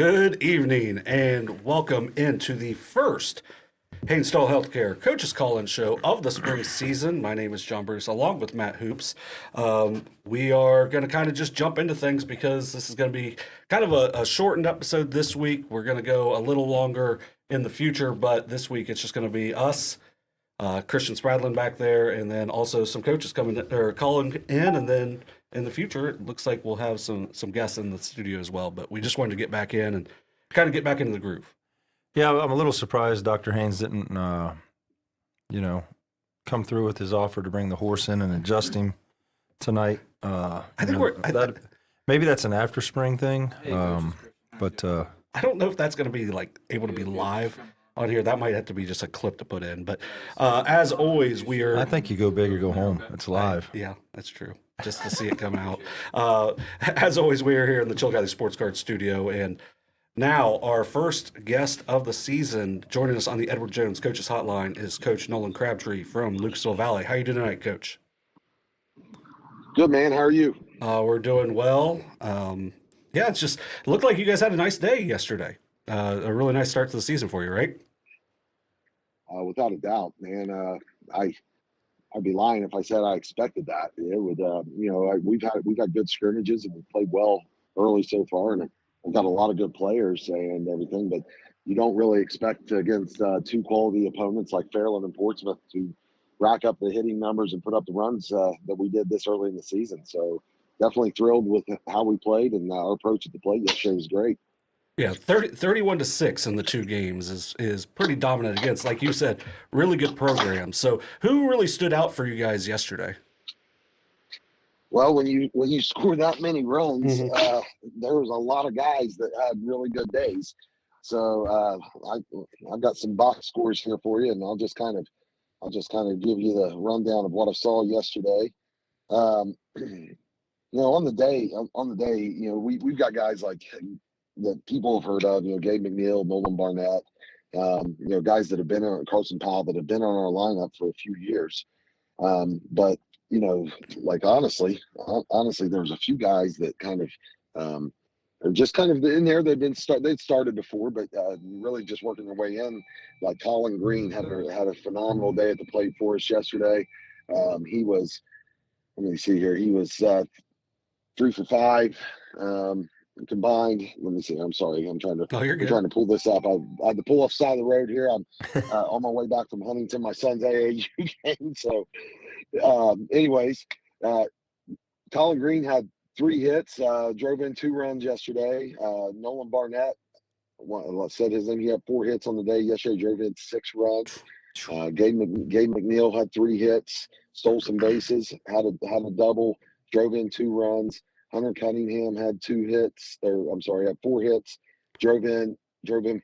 Good evening and welcome into the first Hainstall Healthcare Coaches Call-In Show of the spring season. My name is John Bruce, along with Matt Hoops. We are going to kind of just jump into things because this is going to be kind of a shortened episode this week. We're going to go a little longer in the future, but this week it's just going to be us, Christian Spradlin back there, and then also some coaches coming or calling in, and then in the future it looks like we'll have some guests in the studio as well. But we just wanted to get back in and kind of get back into the groove. Yeah, I'm a little surprised Dr. Haynes didn't, come through with his offer to bring the horse in and adjust him tonight. I think maybe that's an after spring thing, but I don't know if that's going to be able to be live on here. That might have to be just a clip to put in. But as always, we are. I think you go big or go home. It's live. Yeah, that's true. Just to see it come out. As always, we are here in the Chillicothe Sports Card Studio, and now our first guest of the season, joining us on the Edward Jones Coaches Hotline, is Coach Nolan Crabtree from Lucasville Valley. How you doing tonight, Coach? Good, man. How are you? We're doing well. It looked like you guys had a nice day yesterday. A really nice start to the season for you, right? Without a doubt, man. I'd be lying if I said I expected that. It would, we've had good scrimmages and we played well early so far, and we've got a lot of good players and everything. But you don't really expect against two quality opponents like Fairland and Portsmouth to rack up the hitting numbers and put up the runs that we did this early in the season. So definitely thrilled with how we played, and our approach at the plate yesterday was great. Yeah, 31-6 in the two games is pretty dominant against, like you said, really good programs. So who really stood out for you guys yesterday? Well, when you score that many runs, there was a lot of guys that had really good days. So I've got some box scores here for you, and I'll just kind of give you the rundown of what I saw yesterday. On the day, we've got guys like that people have heard of, Gabe McNeil, Nolan Barnett, guys that have been on Carson Powell that have been on our lineup for a few years. But honestly, there's a few guys that kind of are just kind of in there. They'd started before, but really just working their way in. Like Colin Green had a phenomenal day at the plate for us yesterday. He was, let me see here, he was 3 for 5. Combined. Let me see. I'm sorry. I'm trying to pull this up. I had to pull off the side of the road here. I'm on my way back from Huntington, my son's AAU game. So, anyways, Colin Green had 3 hits. Drove in 2 runs yesterday. Nolan Barnett, said his name. He had 4 hits on the day yesterday. Drove in 6 runs. Gabe McNeil had 3 hits. Stole some bases. Had a double. Drove in 2 runs. Hunter Cunningham had 4 hits, drove in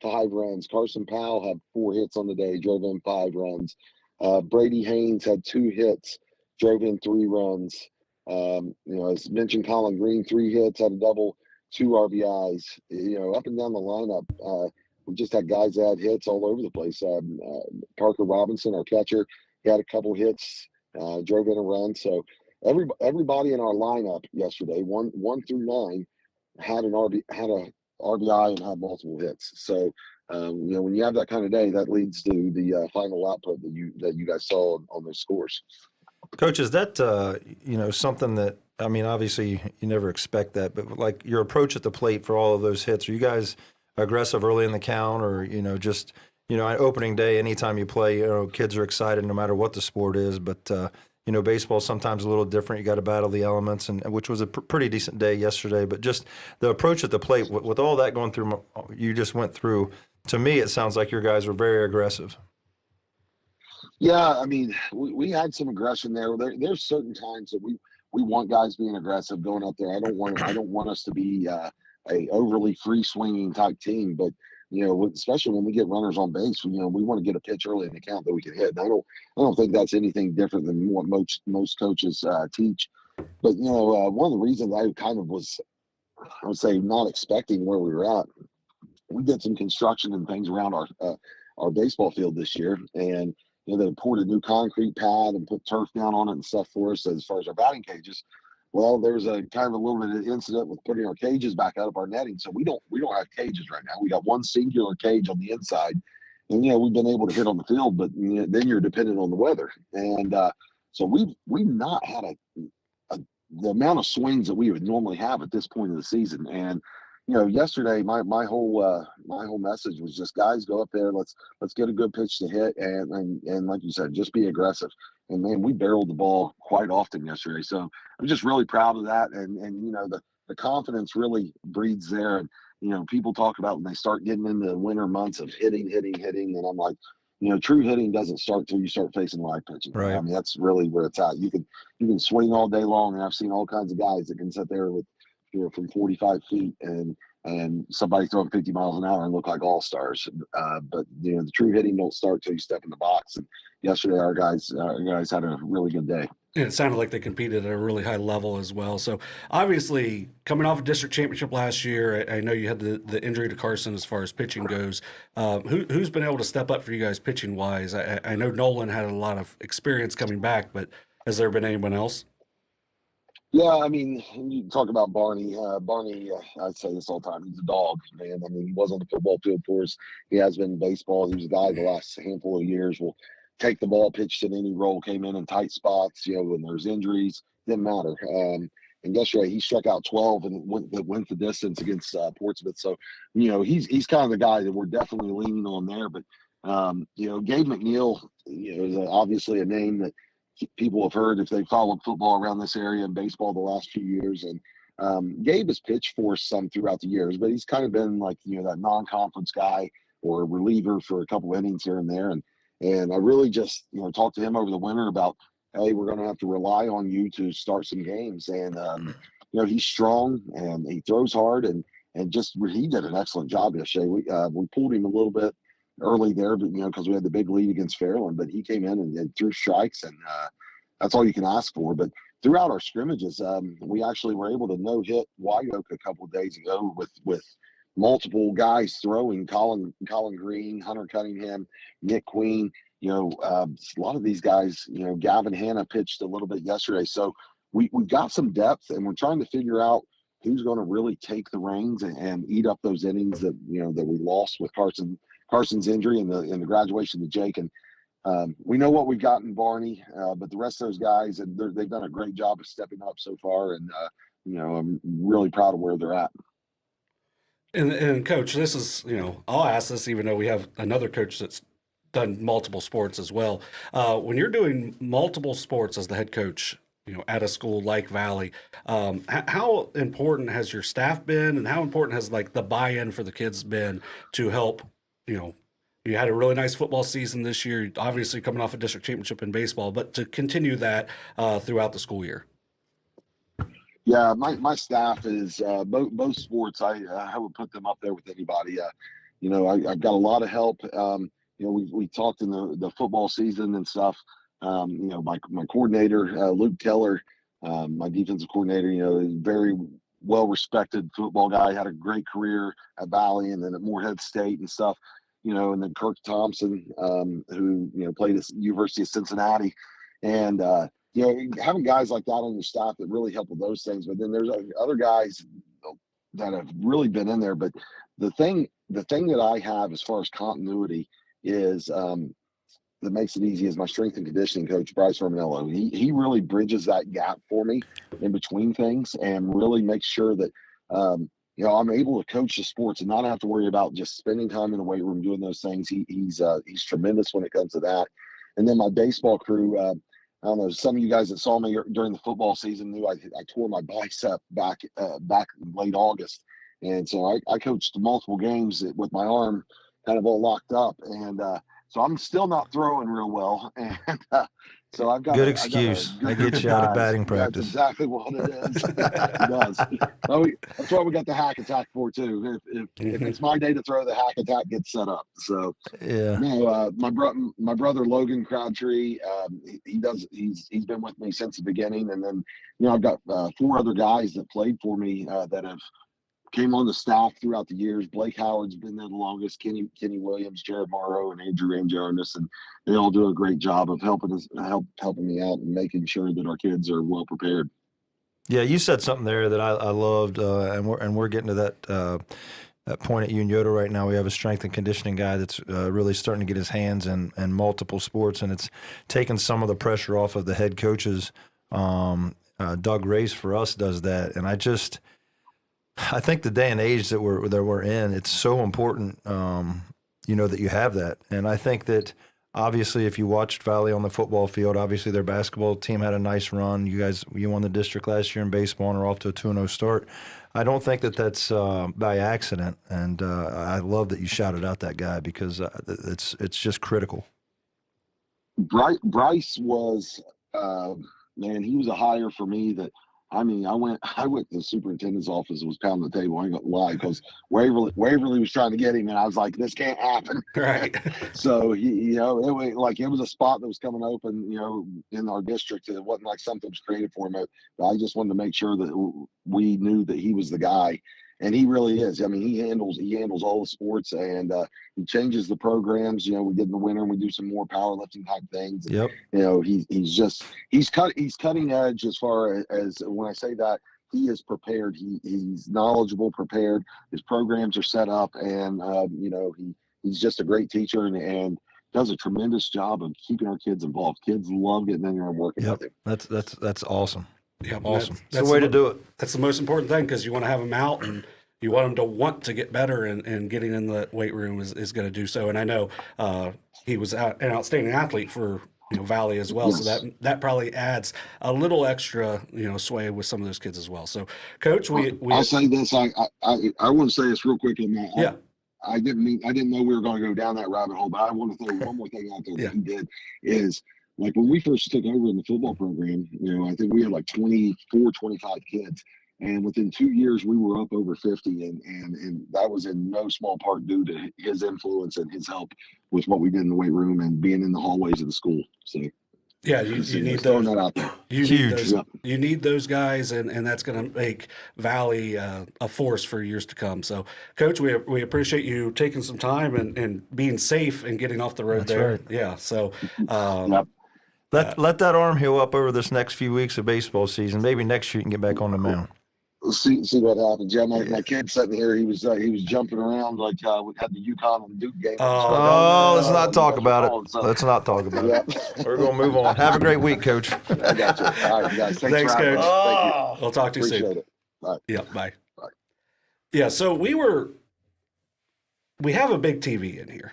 5 runs. Carson Powell had 4 hits on the day, drove in 5 runs. Brady Haynes had 2 hits, drove in 3 runs. As mentioned, Colin Green, 3 hits, had a double, 2 RBIs. Up and down the lineup, we just had guys that had hits all over the place. Parker Robinson, our catcher, he had a couple hits, drove in a run. So everybody in our lineup yesterday, 1 through 9, had a RBI and had multiple hits. So when you have that kind of day, that leads to the final output that you guys saw on those scores. Coach, is that something that, I mean, obviously you never expect that, but like your approach at the plate for all of those hits, are you guys aggressive early in the count, or just opening day, anytime you play, kids are excited no matter what the sport is, but baseball sometimes a little different. You got to battle the elements, and which was a pretty decent day yesterday. But just the approach at the plate, with all that going through, you just went through. To me, it sounds like your guys were very aggressive. Yeah, I mean, we had some aggression there. There's certain times that we want guys being aggressive going out there. I don't want us to be a overly free swinging type team, but especially when we get runners on base, we want to get a pitch early in the count that we can hit. And I don't think that's anything different than what most coaches teach. But one of the reasons I kind of was, I would say, not expecting where we were at, we did some construction and things around our baseball field this year, and they poured a new concrete pad and put turf down on it and stuff for us as far as our batting cages. Well, there was a kind of a little bit of incident with putting our cages back out of our netting. So we don't have cages right now. We got one singular cage on the inside, and we've been able to hit on the field, but then you're dependent on the weather. And so we've not had the amount of swings that we would normally have at this point of the season. And yesterday my whole message was just, guys, go up there, let's get a good pitch to hit, and like you said, just be aggressive. And man, we barreled the ball quite often yesterday. So I'm just really proud of that. And the confidence really breeds there. And people talk about when they start getting into the winter months of hitting, and I'm like, true hitting doesn't start till you start facing live pitching. Right. I mean, that's really where it's at. You can swing all day long, and I've seen all kinds of guys that can sit there with from 45 feet and somebody throwing 50 miles an hour and look like all-stars. But the true hitting don't start till you step in the box. And yesterday our guys had a really good day. And it sounded like they competed at a really high level as well. So obviously, coming off a district championship last year, I know you had the injury to Carson as far as pitching goes. Who's been able to step up for you guys pitching wise? I know Nolan had a lot of experience coming back, but has there been anyone else? Yeah, I mean, you talk about Barney. Barney, I say this all the time, he's a dog, man. I mean, he was on the football field for us. He has been in baseball. He was a guy the last handful of years will take the ball, pitched in any role, came in tight spots, when there's injuries, didn't matter. And yesterday he struck out 12 and went the distance against Portsmouth. So, he's kind of the guy that we're definitely leaning on there. But, Gabe McNeil, is obviously a name that people have heard if they followed football around this area and baseball the last few years. And Gabe has pitched for us some throughout the years, but he's kind of been like, that non-conference guy or reliever for a couple innings here and there. And I really just, talked to him over the winter about, hey, we're going to have to rely on you to start some games. And, he's strong and he throws hard and he did an excellent job yesterday. We pulled him a little bit early there, but because we had the big lead against Fairland, but he came in and threw strikes, and that's all you can ask for. But throughout our scrimmages, we actually were able to no-hit White Oak a couple of days ago with multiple guys throwing. Colin Green, Hunter Cunningham, Nick Queen. A lot of these guys. Gavin Hanna pitched a little bit yesterday, so we got some depth, and we're trying to figure out who's going to really take the reins and eat up those innings that that we lost with Carson's injury and the graduation to Jake. And we know what we've got in Barney, but the rest of those guys, and they've done a great job of stepping up so far. And, I'm really proud of where they're at. And Coach, this is, I'll ask this even though we have another coach that's done multiple sports as well. When you're doing multiple sports as the head coach, at a school like Valley, how important has your staff been, and how important has the buy-in for the kids been to help? You had a really nice football season this year, obviously coming off a district championship in baseball, but to continue that throughout the school year. Yeah, my staff is both sports. I would put them up there with anybody. I've got a lot of help. We talked in the football season and stuff. My coordinator, Luke Keller, my defensive coordinator, very well-respected football guy, had a great career at Valley and then at Morehead State and stuff, and then Kirk Thompson, who, played at University of Cincinnati. And, having guys like that on your staff that really help with those things. But then there's other guys that have really been in there. But the thing that I have as far as continuity is that makes it easy is my strength and conditioning coach, Bryce Romanello. He really bridges that gap for me in between things and really makes sure that, I'm able to coach the sports and not have to worry about just spending time in the weight room doing those things. He's tremendous when it comes to that. And then my baseball crew, I don't know, some of you guys that saw me during the football season knew I tore my bicep back in late August. And so I coached multiple games with my arm kind of all locked up. And so I'm still not throwing real well. And so I've got good excuse. I get you out of batting practice. That's exactly what it is. It does. That's what we got the hack attack for too. If it's my day to throw, the hack attack gets set up. So yeah. My brother Logan Crabtree, he's been with me since the beginning. And then I've got 4 other guys that played for me that have came on the staff throughout the years. Blake Howard's been there the longest, Kenny Williams, Jared Morrow, and Andrew Jonas, and they all do a great job of helping me out and making sure that our kids are well prepared. Yeah, you said something there that I loved, and we're getting to that point at Unioto right now. We have a strength and conditioning guy that's really starting to get his hands in multiple sports, and it's taken some of the pressure off of the head coaches. Doug Race for us does that, and I think the day and age that we're in, it's so important, that you have that, and I think that. Obviously, if you watched Valley on the football field, obviously their basketball team had a nice run. You won the district last year in baseball and are off to a 2-0 start. I don't think that's by accident, and I love that you shouted out that guy because it's just critical. Bryce was, man, he was a hire for me that, I went to the superintendent's office and was pounding the table. I ain't gonna lie, because Waverly was trying to get him, and I was like, this can't happen. Right. So it was a spot that was coming open, in our district. It wasn't like something was created for him. I just wanted to make sure that we knew that he was the guy. And he really is. He handles all the sports, and he changes the programs. We did in the winter, and we do some more powerlifting type things. Yep. He's cutting edge as far as when I say that, he is prepared. He's knowledgeable, prepared. His programs are set up, and he's just a great teacher and does a tremendous job of keeping our kids involved. Kids love getting in there and working with him. That's awesome. Yeah, awesome. That's the way to do it. That's the most important thing, because you want to have them out and you want them to want to get better, and getting in the weight room is going to do so. And I know he was an outstanding athlete for Valley as well, yes. So that probably adds a little extra sway with some of those kids as well. So, Coach, I'll say this. I want to say this real quick. Yeah. I didn't know we were going to go down that rabbit hole, but I want to throw one more thing out there that he did is. Like when we first took over in the football program, I think we had like 24, 25 kids. And within 2 years, we were up over 50. And that was in no small part due to his influence and his help with what we did in the weight room and being in the hallways of the school. So, yeah, you need throwing those, that out there. You need those guys, and that's going to make Valley a force for years to come. So, Coach, we appreciate you taking some time and being safe and getting off the road That's there. Right. Yeah, so Yep. Let that arm heal up over this next few weeks of baseball season. Maybe next year you can get back on the mound. See what happens. Yeah, my kid sitting here, he was jumping around like we had the UConn and Duke game. Let's not talk about it. Let's not talk about it. We're going to move on. Have a great week, Coach. I got you. All right, guys. Thanks, Coach. Thank you. We'll talk to you Appreciate soon. It. All right. Yeah, bye. Bye. Yeah, so we have a big TV in here,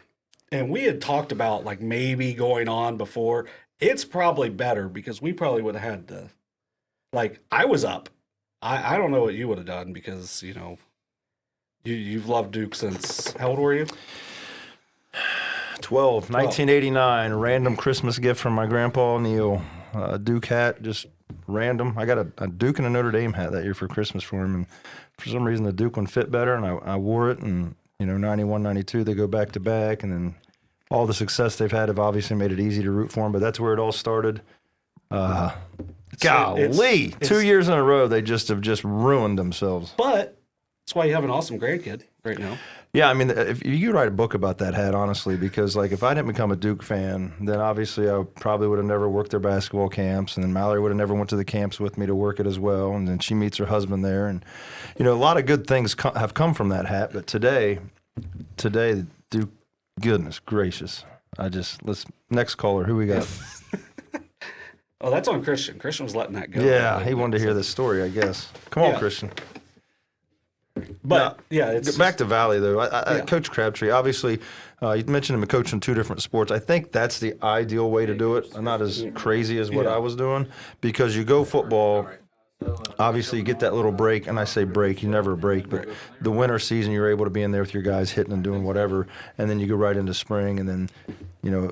and we had talked about like maybe going on before. It's probably better because we probably would have had to, I was up. I don't know what you would have done because, you've loved Duke since, how old were you? 12, 1989, random Christmas gift from my grandpa Neil. Duke hat, just random. I got a Duke and a Notre Dame hat that year for Christmas for him, and for some reason the Duke one fit better, and I wore it, and, 91, 92, they go back to back, and then all the success they've had have obviously made it easy to root for them, but that's where it all started. Golly, 2 years in a row, they have just ruined themselves. But that's why you have an awesome grandkid right now. Yeah, if you could write a book about that hat, honestly, because if I didn't become a Duke fan, then obviously I probably would have never worked their basketball camps, and then Mallory would have never went to the camps with me to work it as well, and then she meets her husband there, and a lot of good things have come from that hat. But today, Duke, goodness gracious, next caller, who we got? Oh, that's on Christian. Christian was letting that go. Yeah, he wanted to hear this story, I guess. Come on, Christian. But, it's back to Valley, though. Coach Crabtree, obviously, you mentioned him a coach in 2 different sports. I think that's the ideal way to do it. Not as crazy as what I was doing, because you go football, obviously you get that little break, and I say break, you never break, but the winter season you're able to be in there with your guys hitting and doing whatever, and then you go right into spring, and then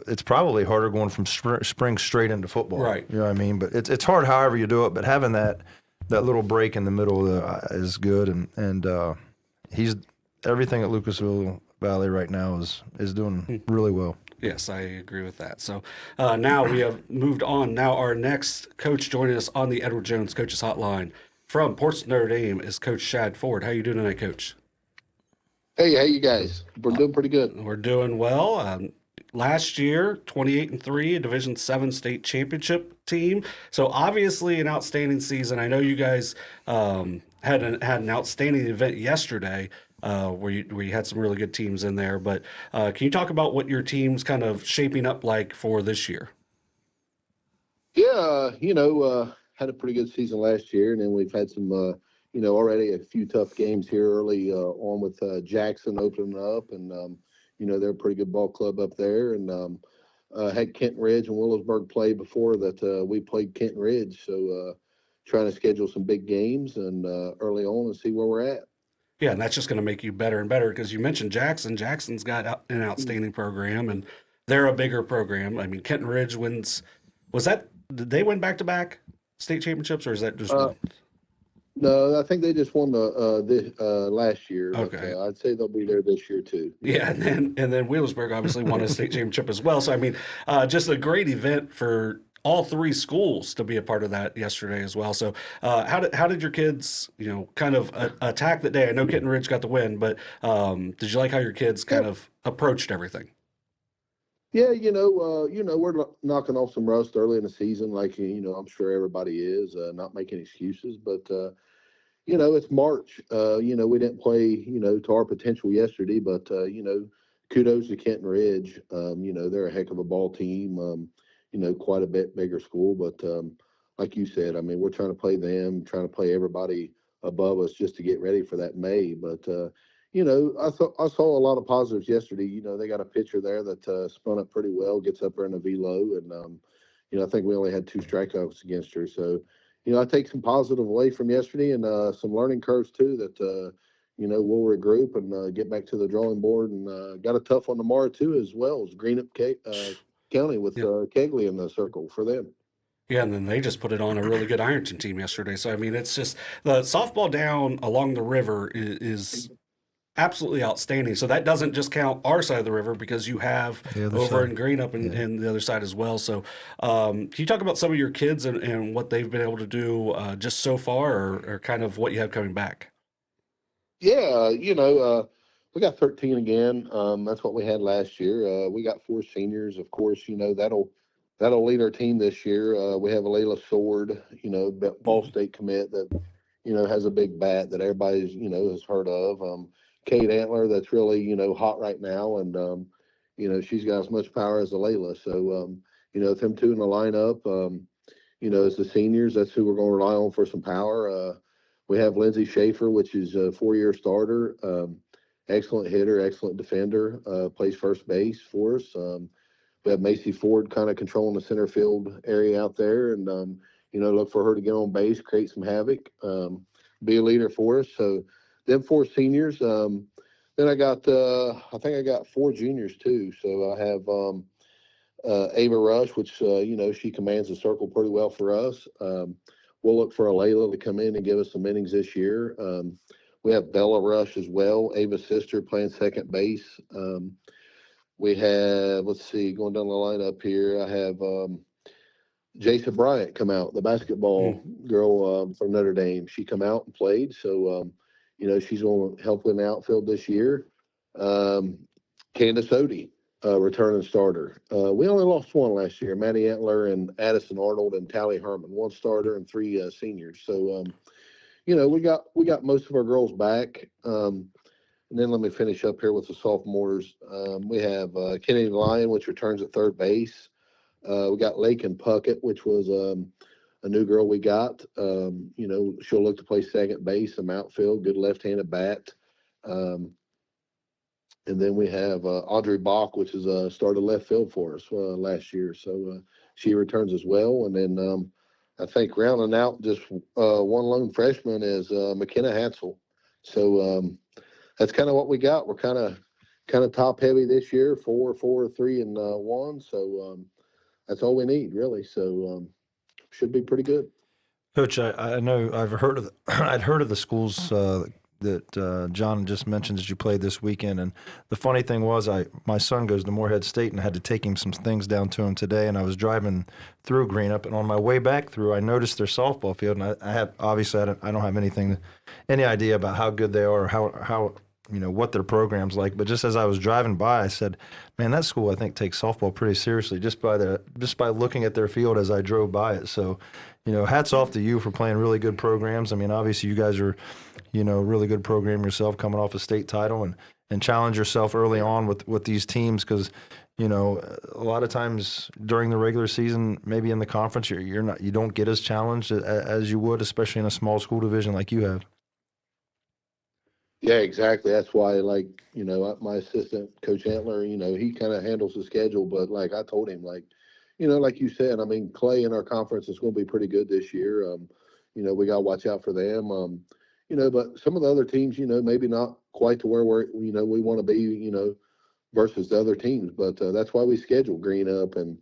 it's probably harder going from spring straight into football. Right. You know what I mean? But it's hard however you do it, but having that little break in the middle is good, and he's everything at Lucasville Valley right now is doing really well. Yes, I agree with that. So now we have moved on. Now our next coach joining us on the Edward Jones Coaches Hotline from Portsmouth, Notre Dame is Coach Shad Ford. How you doing tonight, Coach? Hey, how you guys? We're doing pretty good. We're doing well. last year, 28-3, a Division 7 state championship team. So obviously an outstanding season. I know you guys had an outstanding event yesterday where you had some really good teams in there. But can you talk about what your team's kind of shaping up like for this year? Yeah, had a pretty good season last year, and then we've had some, already a few tough games here early on with Jackson opening up, and they're a pretty good ball club up there, and had Kenton Ridge and Willisburg play before that. We played Kenton Ridge, so trying to schedule some big games and early on and see where we're at. Yeah, and that's just going to make you better and better because you mentioned Jackson. Jackson's got an outstanding program, and they're a bigger program. I mean, Kenton Ridge wins. Did they win back-to-back state championships, or is that just one? No, I think they just won the last year. Okay. But, I'd say they'll be there this year too. Yeah, and then Wheelersburg obviously won a state championship as well. So I mean, just a great event for all three schools to be a part of that yesterday as well. So how did your kids, kind of attack the day? I know Kenton Ridge got the win, but did you like how your kids kind of approached everything? Yeah, we're knocking off some rust early in the season, like I'm sure everybody is, not making excuses, but it's March. We didn't play, to our potential yesterday, but kudos to Kenton Ridge. They're a heck of a ball team. Quite a bit bigger school, but like you said, I mean, we're trying to play them, trying to play everybody above us just to get ready for that May. But I saw a lot of positives yesterday. They got a pitcher there that spun up pretty well, gets up there in a velo, and I think we only had 2 strikeouts against her. So, I take some positive away from yesterday and some learning curves too that we'll regroup and get back to the drawing board. And got a tough one tomorrow too, as well as Greenup County with Kegley in the circle for them. Yeah, and then they just put it on a really good Ironton team yesterday. So I mean, it's just the softball down along the river is absolutely outstanding. So that doesn't just count our side of the river because you have over in Greenup and the other side as well. So can you talk about some of your kids and what they've been able to do just so far or kind of what you have coming back? Yeah, we got 13 again. That's what we had last year. We got 4 seniors. Of course, that'll lead our team this year. We have a Layla Sword, Ball State commit that, has a big bat that everybody's, has heard of. Kate Antler, that's really, hot right now. And, she's got as much power as a Layla. So, them 2 in the lineup, as the seniors, that's who we're going to rely on for some power. We have Lindsay Schaefer, which is a 4-year starter. Excellent hitter, excellent defender, plays first base for us. We have Macy Ford kind of controlling the center field area out there and, look for her to get on base, create some havoc, be a leader for us. So them 4 seniors. Then I think I got 4 juniors too. So I have Ava Rush, which, she commands the circle pretty well for us. We'll look for a Layla to come in and give us some innings this year. We have Bella Rush as well, Ava's sister, playing second base. We have, going down the lineup here, I have Jason Bryant come out, the basketball girl from Notre Dame. She come out and played, so, she's going to help in the outfield this year. Candace Odie, returning starter. We only lost 1 last year, Maddie Antler and Addison Arnold and Tally Herman, 1 starter and 3 seniors. So, we got most of our girls back. And then let me finish up here with the sophomores. We have Kennedy Lyon, which returns at third base. We got Lakin Puckett, which was a new girl we got. She'll look to play second base, some outfield, good left-handed bat. And then we have Audrey Bach, which is started left field for us last year. So she returns as well. And then I think rounding out just one lone freshman is McKenna Hansel. So that's kind of what we got. We're kind of top heavy this year, 4, 3, and 1. So that's all we need really. So should be pretty good. Coach, I know I'd heard of the schools that John just mentioned that you played this weekend, and the funny thing was, my son goes to Morehead State, and I had to take him some things down to him today. And I was driving through Greenup, and on my way back through, I noticed their softball field, and I don't have any idea about how good they are, or how what their program's like. But just as I was driving by, I said, man, that school I think takes softball pretty seriously just by looking at their field as I drove by it. So, hats off to you for playing really good programs. I mean, obviously you guys are, a really good program yourself, coming off a state title, and challenge yourself early on with these teams, because a lot of times during the regular season, maybe in the conference, you don't get as challenged as you would, especially in a small school division like you have. Yeah, exactly. That's why, my assistant, Coach Antler, he kind of handles the schedule. But like I told him, like you said, I mean, Clay in our conference is going to be pretty good this year. We got to watch out for them. But some of the other teams, maybe not quite to where we want to be, versus the other teams. But that's why we schedule Green Up and,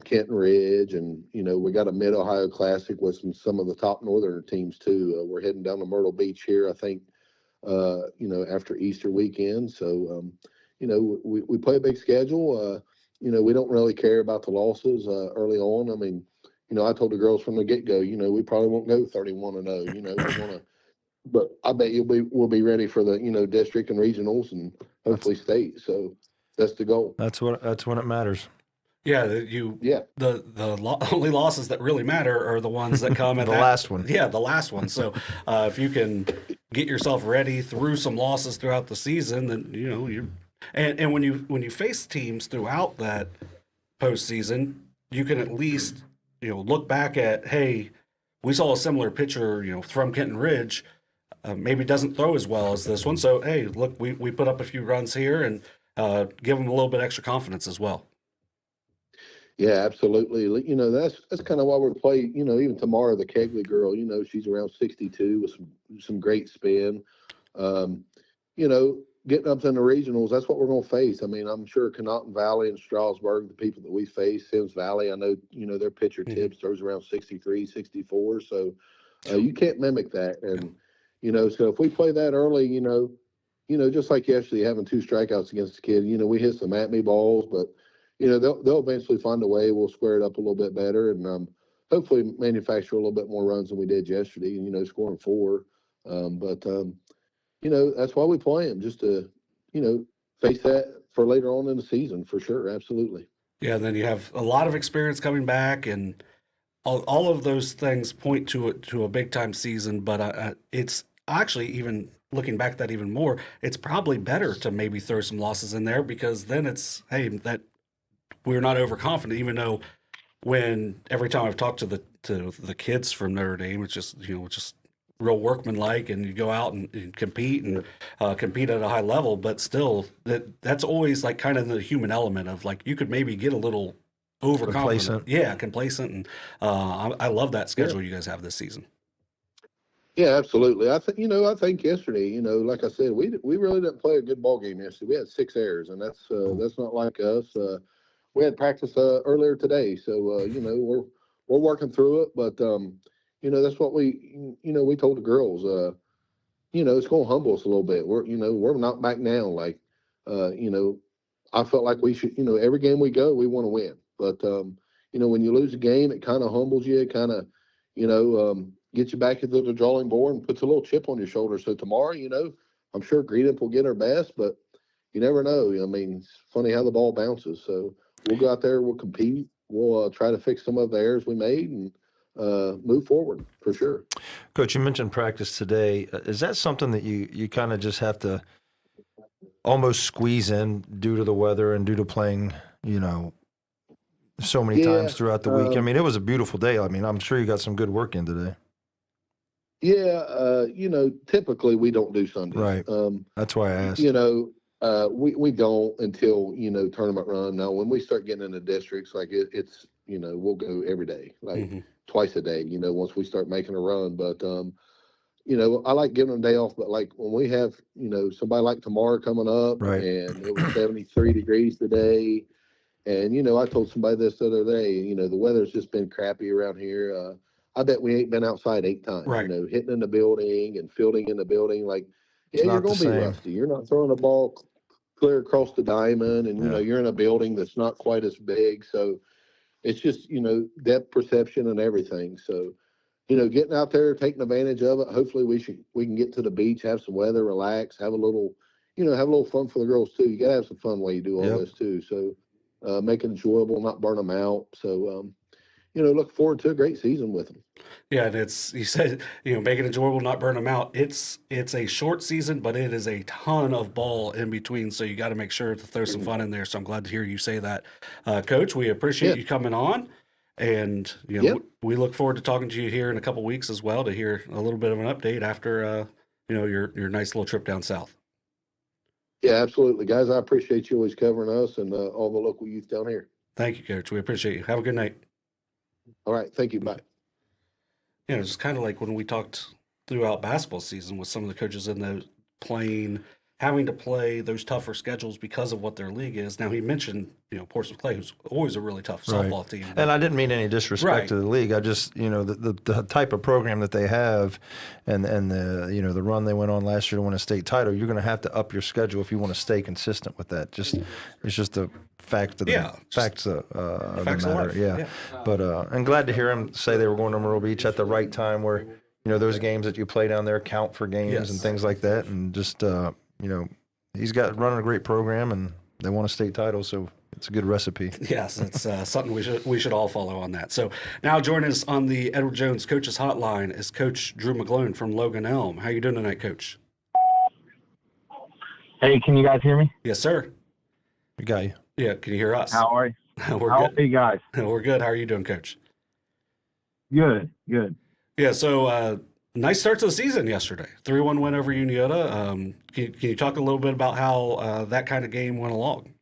Kenton Ridge. And, we got a Mid-Ohio Classic with some of the top northern teams, too. We're heading down to Myrtle Beach here, I think, after Easter weekend. So, we play a big schedule. We don't really care about the losses early on. I mean, I told the girls from the get-go, we probably won't go 31-0. We want to. But I bet we'll be ready for the district and regionals and hopefully state. So that's the goal. That's when it matters. Yeah, the only losses that really matter are the ones that come at the last one. Yeah, the last one. So if you can get yourself ready through some losses throughout the season, then you and when you face teams throughout that postseason, you can at least look back at, hey, we saw a similar pitcher from Kenton Ridge. Maybe doesn't throw as well as this one. So, hey, look, we put up a few runs here and give them a little bit extra confidence as well. Yeah, absolutely. That's kind of why we're playing, even tomorrow, the Kegley girl, she's around 62 with some great spin. Getting up in the regionals, that's what we're going to face. I mean, I'm sure Connaughton Valley and Strasburg, the people that we face, Sims Valley, I know, their pitcher Tibbs throws around 63, 64. So you can't mimic that. And, so if we play that early, just like yesterday, having 2 strikeouts against the kid, we hit some at-me balls, but, they'll eventually find a way. We'll square it up a little bit better and hopefully manufacture a little bit more runs than we did yesterday, scoring 4. That's why we play them, just to, face that for later on in the season, for sure. Absolutely. Yeah, and then you have a lot of experience coming back, and all of those things point to a big-time season, but it's actually, even looking back at that even more, it's probably better to maybe throw some losses in there, because then it's, hey, that we're not overconfident, even though when every time I've talked to the kids from Notre Dame, it's just, just real workmanlike, and you go out and compete and compete at a high level, but still that's always like kind of the human element of, like, you could maybe get a little overconfident. Complacent. And I love that schedule you guys have this season. Yeah, absolutely. I think yesterday, like I said, we really didn't play a good ball game yesterday. We had 6 errors, and that's not like us. We had practice earlier today, so we're working through it. But that's what we told the girls. It's going to humble us a little bit. We're not back now. Like, I felt like we should. Every game we go, we want to win. But when you lose a game, it kind of humbles you. It kind of gets you back into the drawing board and puts a little chip on your shoulder. So tomorrow, I'm sure Green Up will get our best, but you never know. I mean, it's funny how the ball bounces. So we'll go out there, we'll compete, we'll try to fix some of the errors we made and move forward for sure. Coach, you mentioned practice today. Is that something that you kind of just have to almost squeeze in due to the weather and due to playing, so many times throughout the week? I mean, it was a beautiful day. I mean, I'm sure you got some good work in today. Yeah, typically we don't do Sundays. Right. That's why I asked. We don't until, tournament run. Now, when we start getting into districts, like it's, we'll go every day, like twice a day, once we start making a run. But, I like giving them a day off. But like when we have, somebody like tomorrow coming up, right, and it was 73 degrees today. And, I told somebody this the other day, the weather's just been crappy around here. I bet we ain't been outside 8 times, right, hitting in the building and fielding in the building. Like, yeah, you're going to be rusty. You're not throwing a ball clear across the diamond, and, you're in a building that's not quite as big. So it's just, depth perception and everything. So, getting out there, taking advantage of it. Hopefully we can get to the beach, have some weather, relax, have a little fun for the girls too. You gotta have some fun while you do all this too. So make it enjoyable, not burn them out. So look forward to a great season with them. Yeah, and you said, make it enjoyable, not burn them out. It's a short season, but it is a ton of ball in between, so you got to make sure to throw some fun in there. So I'm glad to hear you say that. Coach, we appreciate you coming on, and we look forward to talking to you here in a couple weeks as well to hear a little bit of an update after your nice little trip down south. Yeah, absolutely, guys. I appreciate you always covering us and all the local youth down here. Thank you, Coach. We appreciate you. Have a good night. All right, thank you. Bye. It's kind of like when we talked throughout basketball season with some of the coaches in those having to play those tougher schedules because of what their league is. Now he mentioned, Portsmouth-Clay, who's always a really tough softball team. And I didn't mean any disrespect to the league. I just, the type of program that they have and the, the run they went on last year to win a state title, you're going to have to up your schedule if you want to stay consistent with that. It's just a fact of the facts of the matter. Yeah. But I'm glad to hear him say they were going to Myrtle Beach at the right time where, those games that you play down there count for games and things like that. And just, he's running a great program and they won a state title. So it's a good recipe. Yes, it's something we should all follow on that. So now joining us on the Edward Jones Coaches Hotline is Coach Drew McGlone from Logan Elm. How you doing tonight, Coach? Hey, can you guys hear me? Yes, sir. We got you. Yeah, can you hear us? How are you? We're How good. are you guys? We're good. How are you doing, Coach? Good. Yeah, so nice start to the season yesterday. 3-1 win over Unioto. Can you talk a little bit about how that kind of game went along?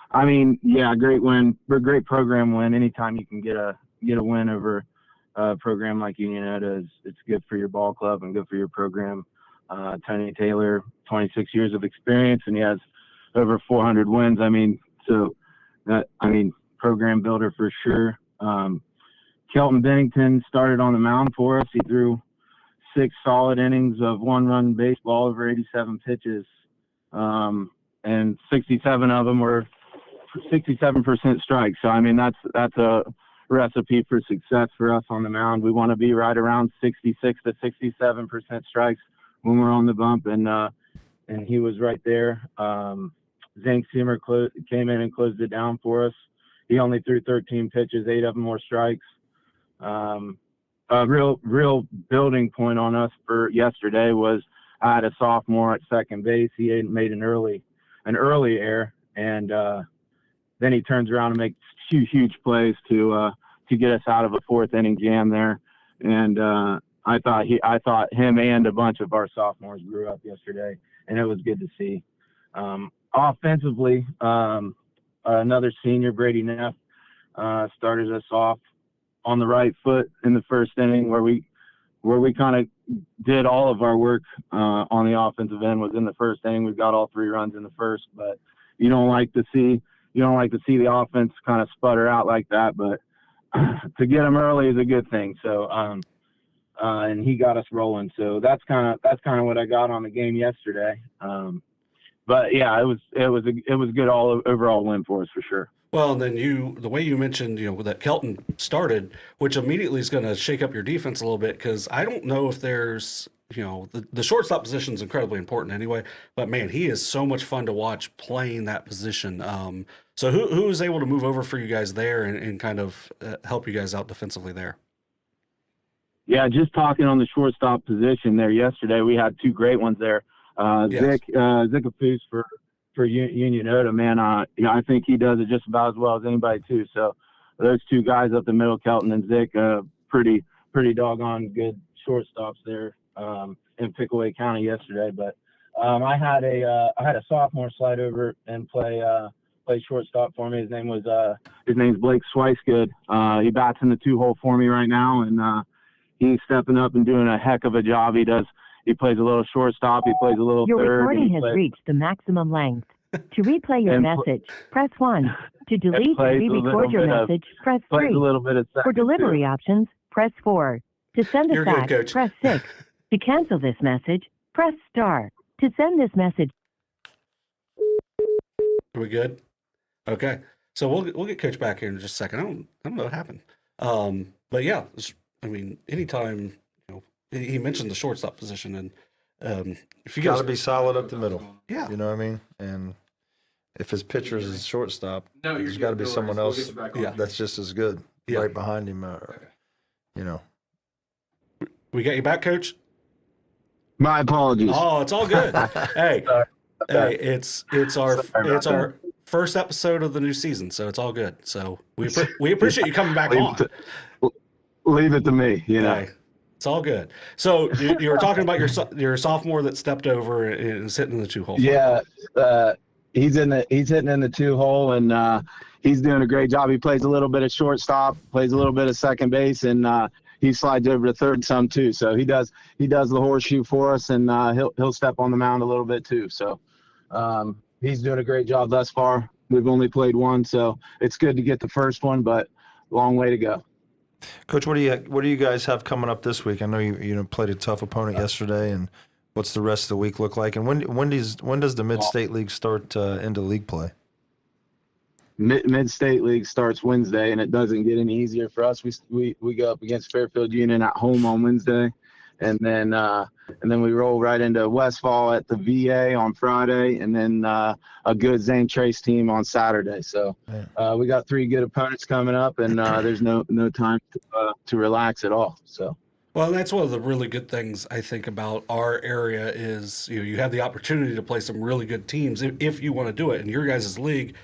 I mean, yeah, great win. Great program win. Anytime you can get a win over a program like Unioto, it's good for your ball club and good for your program. Tony Taylor, 26 years of experience, and he has over 400 wins. Program builder for sure. Kelton Bennington started on the mound for us. He threw 6 solid innings of one-run baseball over 87 pitches, and 67 of them were 67% strikes. So, that's a recipe for success for us on the mound. We want to be right around 66 to 67% strikes when we're on the bump, and he was right there. Zane Seamer came in and closed it down for us. He only threw 13 pitches, 8 of them were strikes. A real building point on us for yesterday was I had a sophomore at second base. He had made an early error, and then he turns around and makes huge plays to get us out of a 4th inning jam there. And I thought him and a bunch of our sophomores grew up yesterday, and it was good to see. Offensively, another senior, Brady Neff, started us off on the right foot in the 1st inning, where we kind of did all of our work on the offensive end was in the 1st inning. We got all 3 runs in the 1st, but you don't like to see the offense kind of sputter out like that. But to get them early is a good thing. So and he got us rolling. So that's kind of what I got on the game yesterday. But yeah, it was a good overall win for us for sure. Well, and then the way you mentioned, that Kelton started, which immediately is going to shake up your defense a little bit, because I don't know if there's, the shortstop position is incredibly important anyway, but man, he is so much fun to watch playing that position. So who was able to move over for you guys there and kind of help you guys out defensively there? Yeah, just talking on the shortstop position there yesterday, we had 2 great ones there. Zick Afus for Unioto, man, I think he does it just about as well as anybody too. So those 2 guys up the middle, Kelton and Zick, pretty doggone good shortstops there in Pickaway County yesterday. But I had a sophomore slide over and play shortstop for me. His name's Blake Swicegood. He bats in the 2-hole for me right now, and he's stepping up and doing a heck of a job. He plays a little shortstop. He plays a little Your third. Your recording has reached the maximum length. To replay your message, press 1. To delete or re-record your message, press 3. For delivery options, press 4. To send a fax, press 6. To cancel this message, press star. To send this message. Are we good? Okay. So we'll get Coach back here in just a second. I don't know what happened. But yeah, I mean, anytime, he mentioned the shortstop position, and if you Got guys to be solid up the middle. Yeah. You know what I mean? And if his pitcher is his shortstop, there's got to be someone else that's just as good right behind him. We got you back, Coach? My apologies. Oh, it's all good. Hey, it's our first episode of the new season, so it's all good. So we appreciate you coming back on. Leave it to me, Hey, it's all good. So you were talking about your sophomore that stepped over and is hitting in the 2-hole. Yeah, he's hitting in the 2-hole, and he's doing a great job. He plays a little bit of shortstop, plays a little bit of second base, and he slides over to third some too. So he does the horseshoe for us, and he'll step on the mound a little bit too. So he's doing a great job thus far. We've only played one, so it's good to get the first one, but long way to go. Coach, what do you guys have coming up this week? I know you played a tough opponent yesterday, and what's the rest of the week look like? And when does the Mid-State League start into league play? Mid-State League starts Wednesday, and it doesn't get any easier for us. We go up against Fairfield Union at home on Wednesday, and then we roll right into Westfall at the VA on Friday, and then a good Zane Trace team on Saturday. So we got 3 good opponents coming up, and there's no time to relax at all. So. Well, that's one of the really good things I think about our area is you have the opportunity to play some really good teams if you want to do it. And your guys' league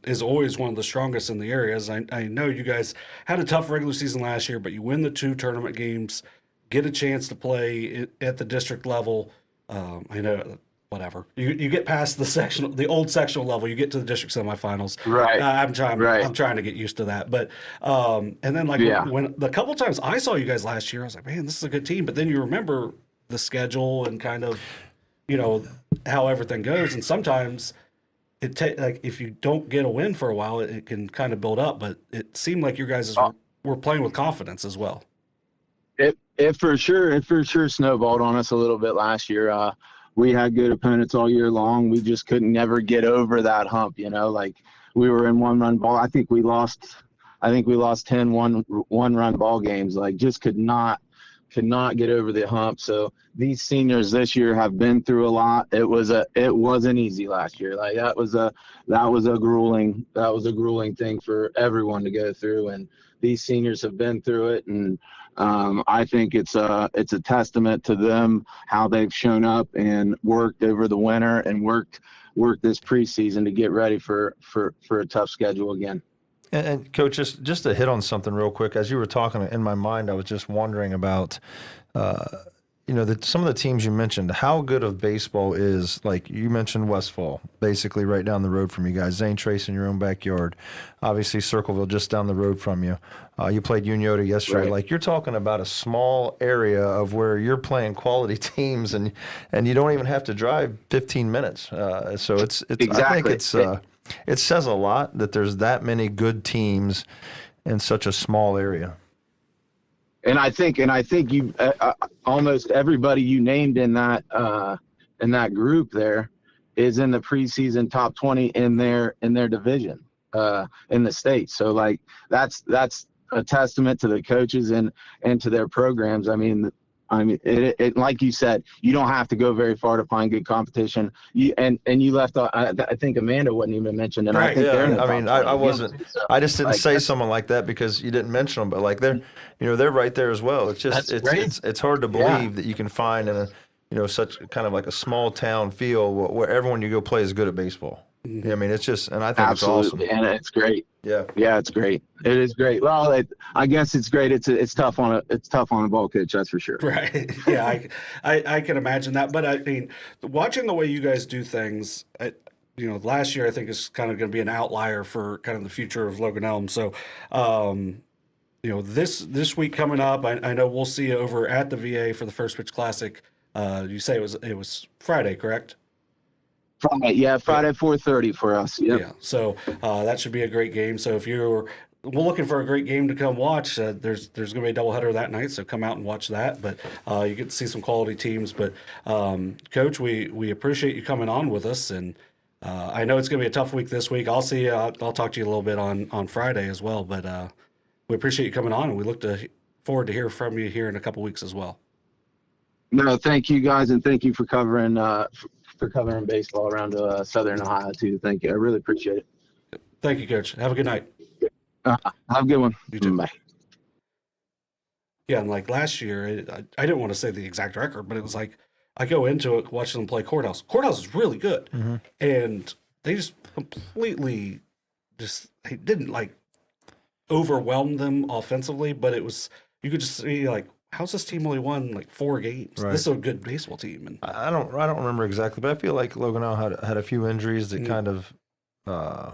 is always one of the strongest in the areas. I know you guys had a tough regular season last year, but you win the 2 tournament games, get a chance to play at the district level. I know, whatever. You get past the old sectional level, you get to the district semifinals. Right. I'm trying to get used to that. But and then when the couple times I saw you guys last year, I was like, man, this is a good team. But then you remember the schedule and kind of how everything goes, and sometimes if you don't get a win for a while, it can kind of build up. But it seemed like you guys were playing with confidence as well. It for sure snowballed on us a little bit last year. We had good opponents all year long. We just couldn't never get over that hump, like we were in one-run ball. I think we lost 10 one-run ball games, just could not get over the hump. So these seniors this year have been through a lot. It wasn't easy last year. That was a grueling thing for everyone to go through, and these seniors have been through it, and I think it's a testament to them how they've shown up and worked over the winter and worked this preseason to get ready for a tough schedule again. And Coach, just to hit on something real quick, as you were talking in my mind, I was just wondering about some of the teams you mentioned, how good of baseball is, like you mentioned Westfall, basically right down the road from you guys, Zane Trace in your own backyard, obviously Circleville just down the road from you. You played Unioto yesterday. Right. Like, you're talking about a small area of where you're playing quality teams, and you don't even have to drive 15 minutes. So it's exactly. I think it says a lot that there's that many good teams in such a small area. And I think you almost everybody you named in that group there is in the preseason top 20 in their division in the state. So that's a testament to the coaches and to their programs. I mean, it like you said, you don't have to go very far to find good competition. You left. I think Amanda wasn't even mentioned, and right, I think they're in the top 20. I wasn't. So, I just didn't say someone like that because you didn't mention them. But they're right there as well. It's just it's hard to believe that you can find in a such kind of like a small town feel where everyone you go play is good at baseball. Yeah, I mean, it's just, and I think absolutely, it's awesome. And it's great. Yeah, it's great. It is great. Well, I guess it's great. It's tough on a ball coach, that's for sure. Right. Yeah, I can imagine that. But I mean, watching the way you guys do things, last year I think is kind of going to be an outlier for kind of the future of Logan Elm. So, this week coming up, I know we'll see you over at the VA for the First Pitch Classic. You say it was Friday, correct? Friday 4:30 for us. Yep. Yeah, so that should be a great game. So if we're looking for a great game to come watch, there's going to be a doubleheader that night, so come out and watch that. But you get to see some quality teams. But Coach, we appreciate you coming on with us, and I know it's going to be a tough week this week. I'll see you. I'll talk to you a little bit on Friday as well. But we appreciate you coming on, and we look forward to hear from you here in a couple weeks as well. No, thank you guys, and thank you for covering baseball around Southern Ohio too. Thank you. I really appreciate it. Thank you, Coach. Have a good night. Have a good one. You too. Bye. Yeah, and like last year, I didn't want to say the exact record, but it was like I go into it watching them play Courthouse. Courthouse is really good, and they just completely they didn't like overwhelm them offensively, but it was you could just see like, how's this team only won like 4 games? Right. This is a good baseball team. And I don't remember exactly, but I feel like Logan had a few injuries that kind of, I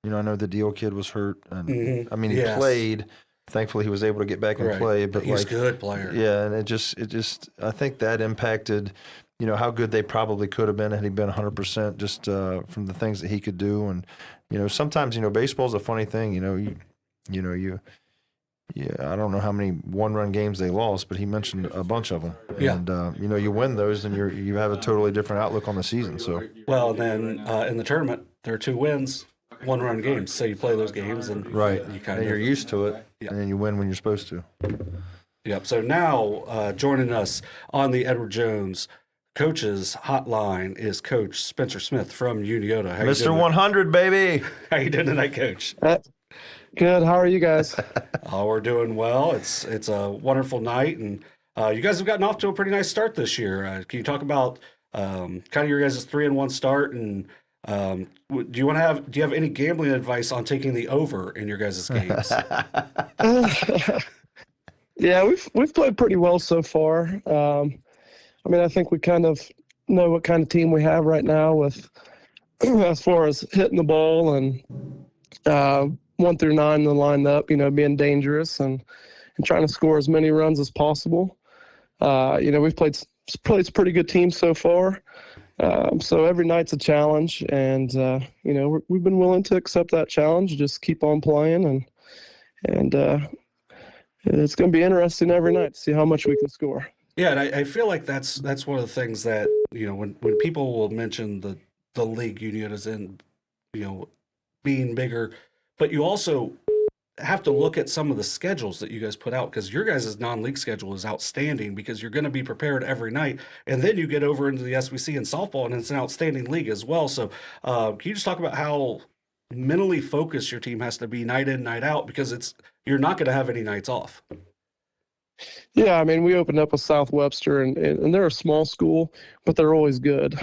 know the Deal kid was hurt, and I mean he played. Thankfully, he was able to get back and play. But he's a good player. Yeah, and it just I think that impacted, how good they probably could have been had he been 100%. Just from the things that he could do, and sometimes baseball's a funny thing. I don't know how many one-run games they lost, but he mentioned a bunch of them. Yeah. And you win those, and you have a totally different outlook on the season. So well, then in the tournament there are 2 wins, 1-run games. So you play those games, and you're used to it, and then you win when you're supposed to. Yep. So now joining us on the Edward Jones Coaches Hotline is Coach Spenser Smith from Unioto. Mr. 100, baby. How you doing tonight, Coach? Good. How are you guys? We're doing well. It's a wonderful night, and you guys have gotten off to a pretty nice start this year. Can you talk about kind of your guys' 3-1 start, and do you have any gambling advice on taking the over in your guys' games? Yeah, we've played pretty well so far. I think we kind of know what kind of team we have right now with as far as hitting the ball and 1 through 9 in the lineup, being dangerous and trying to score as many runs as possible. We've played some pretty good teams so far. So every night's a challenge, and we've been willing to accept that challenge, just keep on playing, and it's going to be interesting every night to see how much we can score. Yeah, and I feel like that's one of the things that when people will mention the league Unioto's in, being bigger, but you also have to look at some of the schedules that you guys put out, because your guys' non-league schedule is outstanding because you're going to be prepared every night, and then you get over into the SWC and softball, and it's an outstanding league as well. So can you just talk about how mentally focused your team has to be night in, night out, because you're not going to have any nights off? Yeah, we opened up with South Webster, and they're a small school, but they're always good.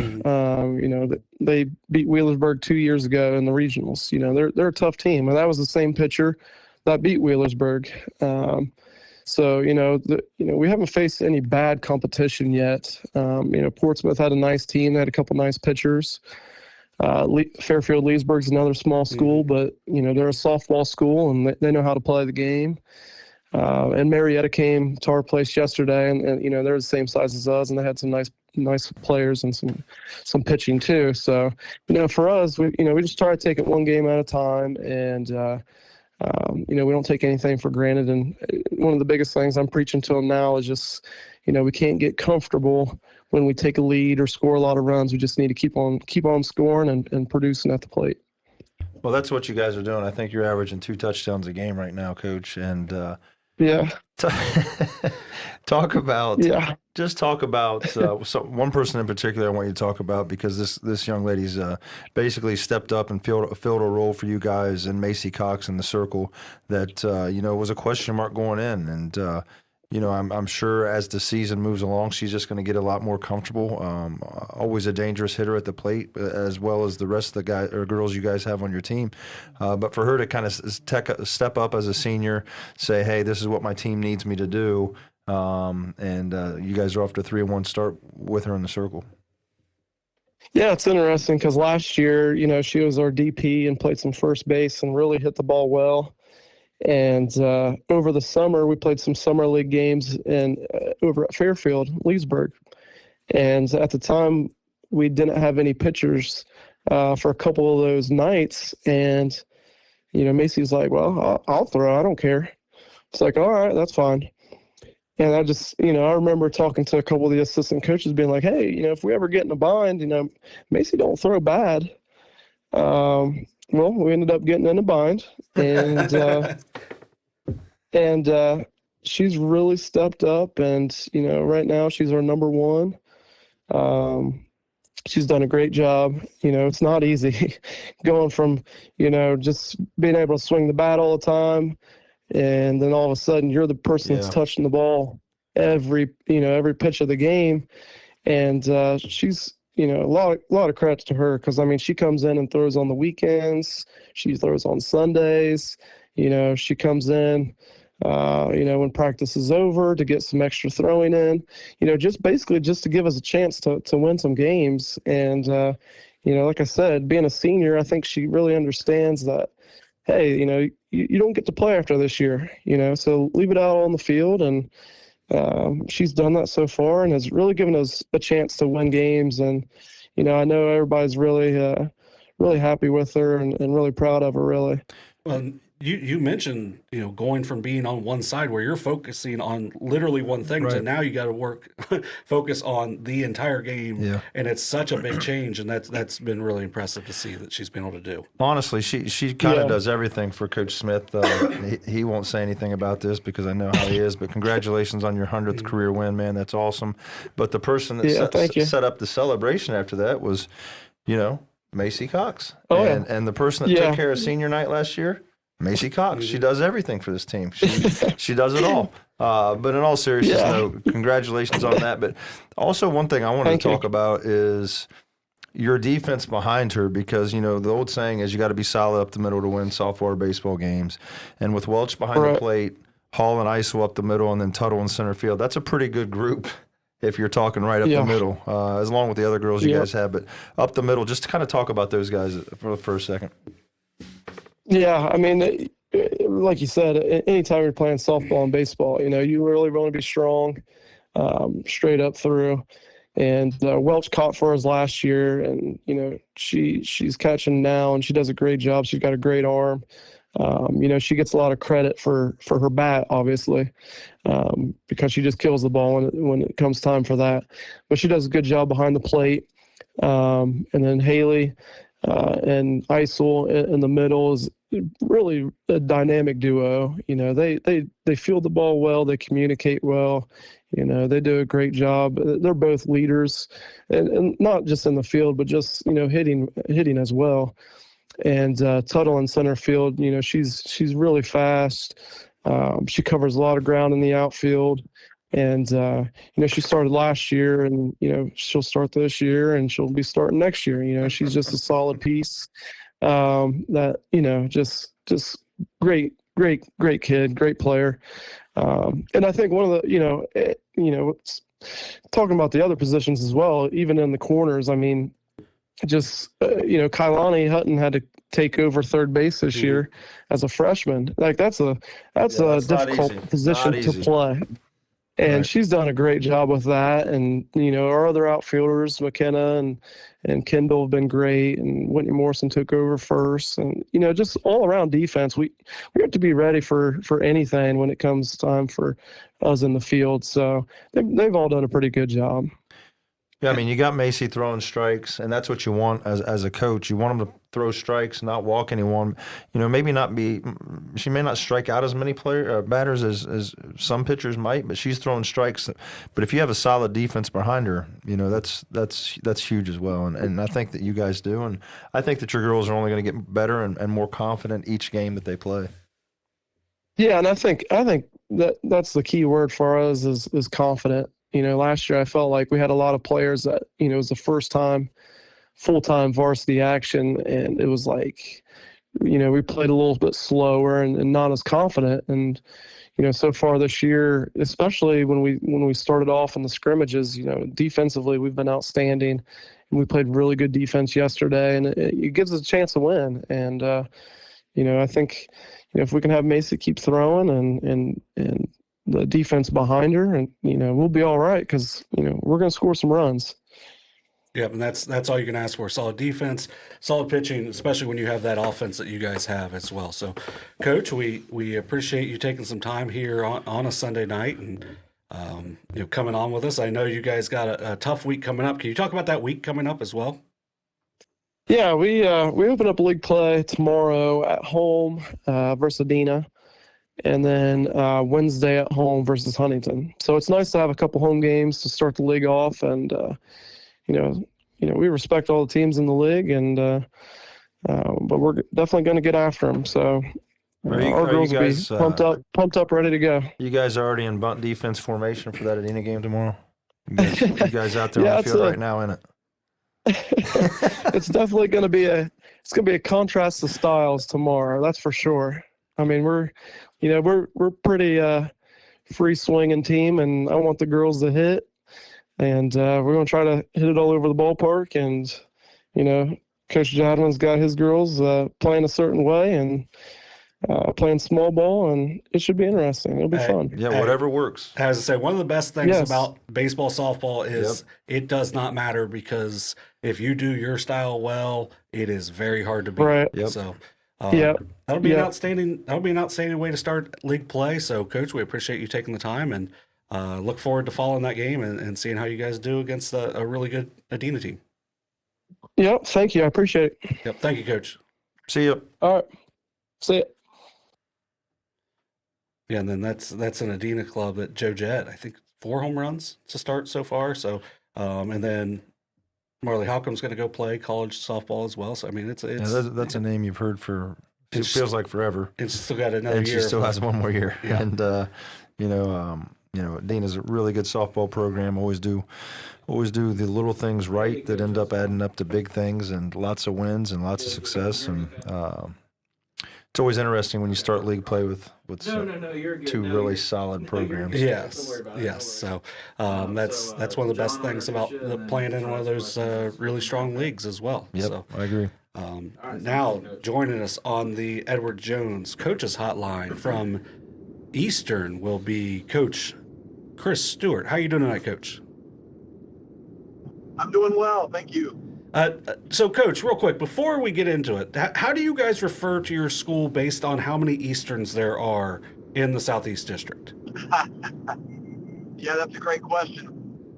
They beat Wheelersburg 2 years ago in the regionals. They're a tough team, and that was the same pitcher that beat Wheelersburg. We haven't faced any bad competition yet. Portsmouth had a nice team. They had a couple nice pitchers. Fairfield Leesburg's another small school, but they're a softball school, and they know how to play the game. And Marietta came to our place yesterday, and they're the same size as us, and they had some nice players and some pitching too. So for us, we just try to take it one game at a time, and we don't take anything for granted. And one of the biggest things I'm preaching to them now is just we can't get comfortable when we take a lead or score a lot of runs. We just need to keep on scoring and producing at the plate. Well, that's what you guys are doing. I think you're averaging 2 touchdowns a game right now, Coach. And yeah, talk about one person in particular I want you to talk about, because this young lady's basically stepped up and filled a role for you guys, and Macy Cox in the circle that was a question mark going in, and I'm sure as the season moves along, she's just going to get a lot more comfortable. Always a dangerous hitter at the plate, as well as the rest of the guys or girls you guys have on your team. But for her to kind of step up as a senior, say, hey, this is what my team needs me to do, and you guys are off to a 3-1 start with her in the circle. Yeah, it's interesting because last year, she was our DP and played some first base and really hit the ball well. And over the summer, we played some summer league games over at Fairfield, Leesburg. And at the time, we didn't have any pitchers for a couple of those nights. And, Macy's like, well, I'll throw. I don't care. It's like, all right, that's fine. And I just, I remember talking to a couple of the assistant coaches being like, hey, if we ever get in a bind, Macy don't throw bad. Well, we ended up getting in a bind, and she's really stepped up, and right now she's our number one. She's done a great job. It's not easy going from just being able to swing the bat all the time, and then all of a sudden you're the person that's touching the ball every pitch of the game. And she's a lot of credit to her, because she comes in and throws on the weekends. She throws on Sundays. She comes in when practice is over to get some extra throwing in, just to give us a chance to win some games. And, like I said, being a senior, I think she really understands that, hey, you don't get to play after this year, so leave it out on the field. And she's done that so far and has really given us a chance to win games. And, I know everybody's really happy with her and really proud of her, really. Well, you mentioned, going from being on one side where you're focusing on literally one thing to now you got to focus on the entire game. Yeah. And it's such a big change. And that's been really impressive to see that she's been able to do. Honestly, she kind of does everything for Coach Smith. He won't say anything about this because I know how he is, but congratulations on your 100th career win, man. That's awesome. But the person that set up the celebration after that was, Macy Cox. And the person that took care of senior night last year, Macy Cox. She does everything for this team. She does it all. But in all seriousness, congratulations on that. But also one thing I wanted to talk about is your defense behind her, because, the old saying is you got to be solid up the middle to win softball or baseball games. And with Welch behind the plate, Hall and Isel up the middle, and then Tuttle in center field, that's a pretty good group if you're talking right up the middle, as along with the other girls you guys have. But up the middle, just to kind of talk about those guys for a second. Yeah, like you said, anytime you're playing softball and baseball, you really want to be strong, straight up through. And Welch caught for us last year, and she's catching now, and she does a great job. She's got a great arm. She gets a lot of credit for her bat, obviously, because she just kills the ball when it comes time for that. But she does a good job behind the plate. And then Haley and Isel in the middle is really a dynamic duo. They field the ball well, they communicate well, they do a great job. They're both leaders, and not just in the field, but just hitting as well. And Tuttle in center field, she's really fast. She covers a lot of ground in the outfield. And, she started last year, and, she'll start this year, and she'll be starting next year. She's just a solid piece that, just great kid, great player. And I think one of the, talking about the other positions as well, even in the corners, Kailani Hutton had to take over third base this year as a freshman. Like that's a difficult position to play. And she's done a great job with that. And, our other outfielders, McKenna and Kendall have been great. And Whitney Morrison took over first. And, just all around defense, we have to be ready for anything when it comes time for us in the field. So they've all done a pretty good job. Yeah, you got Macy throwing strikes, and that's what you want as a coach. You want them to throw strikes, not walk anyone. She may not strike out as many batters as some pitchers might, but she's throwing strikes. But if you have a solid defense behind her, that's huge as well. And I think that you guys do, and I think that your girls are only going to get better and more confident each game that they play. Yeah, and I think that's the key word for us is confident. Last year I felt like we had a lot of players that, it was the first time full-time varsity action, and it was like, we played a little bit slower and not as confident. And, so far this year, especially when we started off in the scrimmages, defensively we've been outstanding, and we played really good defense yesterday, and it gives us a chance to win. And, I think, if we can have Macy keep throwing and the defense behind her, and we'll be all right, because we're going to score some runs. Yep, and that's all you can ask for: solid defense, solid pitching, especially when you have that offense that you guys have as well. So, Coach, we appreciate you taking some time here on a Sunday night and coming on with us. I know you guys got a tough week coming up. Can you talk about that week coming up as well? Yeah, we open up league play tomorrow at home versus Adina. and then Wednesday at home versus Huntington. So it's nice to have a couple home games to start the league off, and we respect all the teams in the league, and but we're definitely going to get after them. So our girls will be pumped up, ready to go. You guys are already in bunt defense formation for that Adina game tomorrow? You guys out there on the field right now, isn't it? It's definitely going to be a contrast to styles tomorrow. That's for sure. I mean, we're pretty free swinging team, and I want the girls to hit, and we're going to try to hit it all over the ballpark. And Coach Jadwin's got his girls playing a certain way and playing small ball, and it should be interesting. It'll be fun. Yeah, whatever works. As I say, one of the best things about baseball, softball is it does not matter, because if you do your style well, it is very hard to beat. Right. Yep. So that'll be an outstanding way to start league play. So, Coach, we appreciate you taking the time, and look forward to following that game and seeing how you guys do against a really good Adina team. Yep. Thank you. I appreciate it. Yep. Thank you, Coach. See you. All right. See you. Yeah, and then that's an Adina club that Joe Jett, I think 4 home runs to start so far. So, and then Marley Halcom's going to go play college softball as well. So, I mean, that's a name you've heard for, it feels like forever. It's still got another year. And she still has one more year. Yeah. And, Adina's a really good softball program. Always do the little things right that end up adding up to big things, and lots of wins and lots of success. And it's always interesting when you start league play with two really solid programs. Yes. So that's one of the best things about playing in one of those really strong leagues as well. Yep, so, I agree. Now joining us on the Edward Jones Coaches Hotline from Eastern will be Coach Chris Stewart. How are you doing tonight, Coach? I'm doing well, thank you. So, Coach, real quick, before we get into it, how do you guys refer to your school based on how many Easterns there are in the Southeast District? Yeah, that's a great question.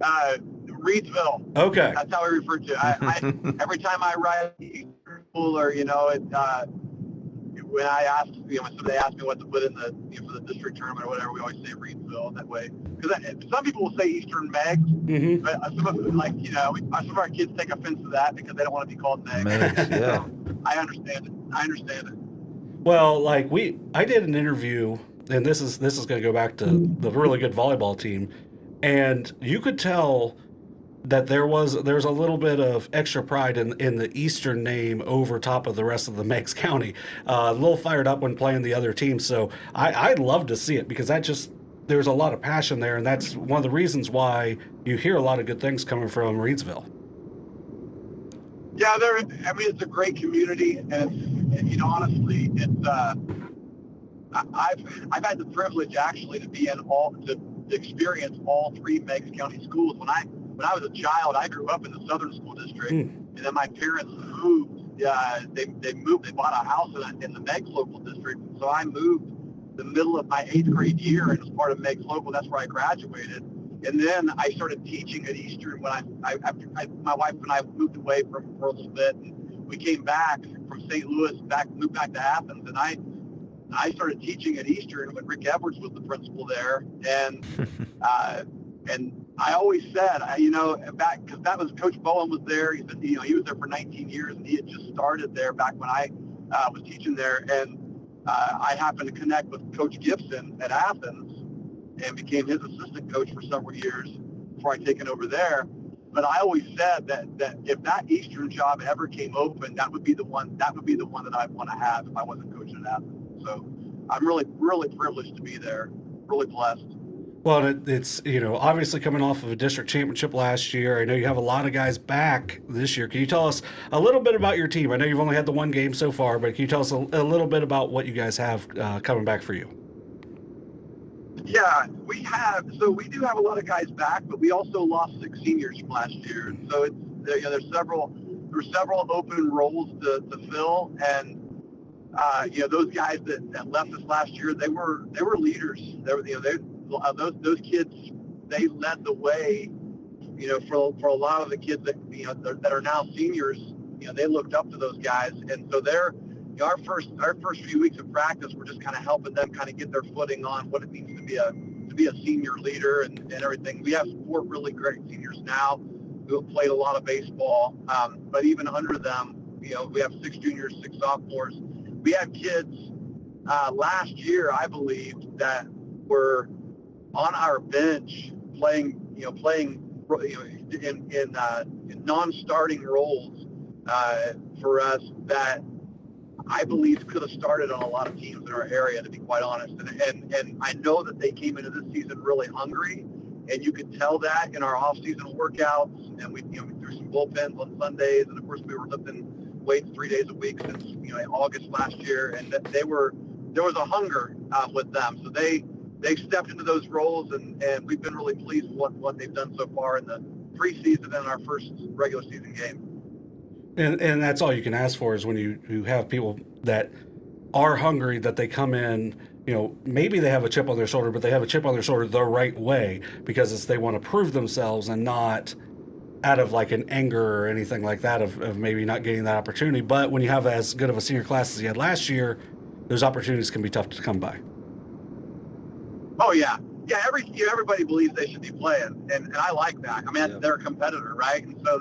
Reedsville. Okay. That's how I refer to it. I every time I write Eastern school, or when I ask, when somebody asks me what to put in the for the district tournament or whatever, we always say Reedsville that way. Because some people will say Eastern Megs, but some of our kids take offense to that because they don't want to be called Megs. Yeah. I understand it. Well, I did an interview, and this is going to go back to the really good volleyball team, and you could tell that there was a little bit of extra pride in the Eastern name over top of the rest of the Meigs County. A little fired up when playing the other team. So I'd love to see it, because there's a lot of passion there, and that's one of the reasons why you hear a lot of good things coming from Reedsville. Yeah, it's a great community, and honestly, it's I've had the privilege actually to be to experience all 3 Meigs County schools. When I was a child, I grew up in the Southern School District, and then my parents moved. They moved. They bought a house in the Meigs Local District, so I moved the middle of my 8th grade year, and as part of Meigs Local, that's where I graduated. And then I started teaching at Eastern when my wife and I moved away for a little bit, and we came back from St. Louis, moved back to Athens, and I started teaching at Eastern when Rick Edwards was the principal there, and I always said, back, because that was Coach Bowen was there. He said, he was there for 19 years, and he had just started there back when I was teaching there, and I happened to connect with Coach Gibson at Athens and became his assistant coach for several years before I taken over there. But I always said that if that Eastern job ever came open, that would be the one that I'd want to have if I wasn't coaching at Athens. So I'm really, really privileged to be there, really blessed. Well, it's, obviously coming off of a district championship last year. I know you have a lot of guys back this year. Can you tell us a little bit about your team? I know you've only had the one game so far, but can you tell us a little bit about what you guys have coming back for you? Yeah, we do have a lot of guys back, but we also lost 6 seniors from last year. And so there's several open roles to fill, and those guys that left us last year, they were leaders. Those kids, they led the way, for a lot of the kids that are now seniors. They looked up to those guys, and so they're our first few weeks of practice, we're just kind of helping them kind of get their footing on what it means to be a senior leader and everything. We have 4 really great seniors now who have played a lot of baseball, but even under them, you know, we have 6 juniors, 6 sophomores. We had kids last year, I believe, that were on our bench playing in non-starting roles for us that I believe could have started on a lot of teams in our area, to be quite honest. And I know that they came into this season really hungry, and you could tell that in our off-season workouts. And we threw some bullpens on Sundays, and of course we were lifting weights 3 days a week since August last year, and there was a hunger with them. So they stepped into those roles, and we've been really pleased with what they've done so far in the preseason and our first regular season game. And that's all you can ask for is when you have people that are hungry, that they come in, maybe they have a chip on their shoulder, but they have a chip on their shoulder the right way because they want to prove themselves and not out of like an anger or anything like that of maybe not getting that opportunity. But when you have as good of a senior class as you had last year, those opportunities can be tough to come by. Oh yeah. Yeah. Everybody believes they should be playing. And I like that. I mean, they're a competitor, right? And so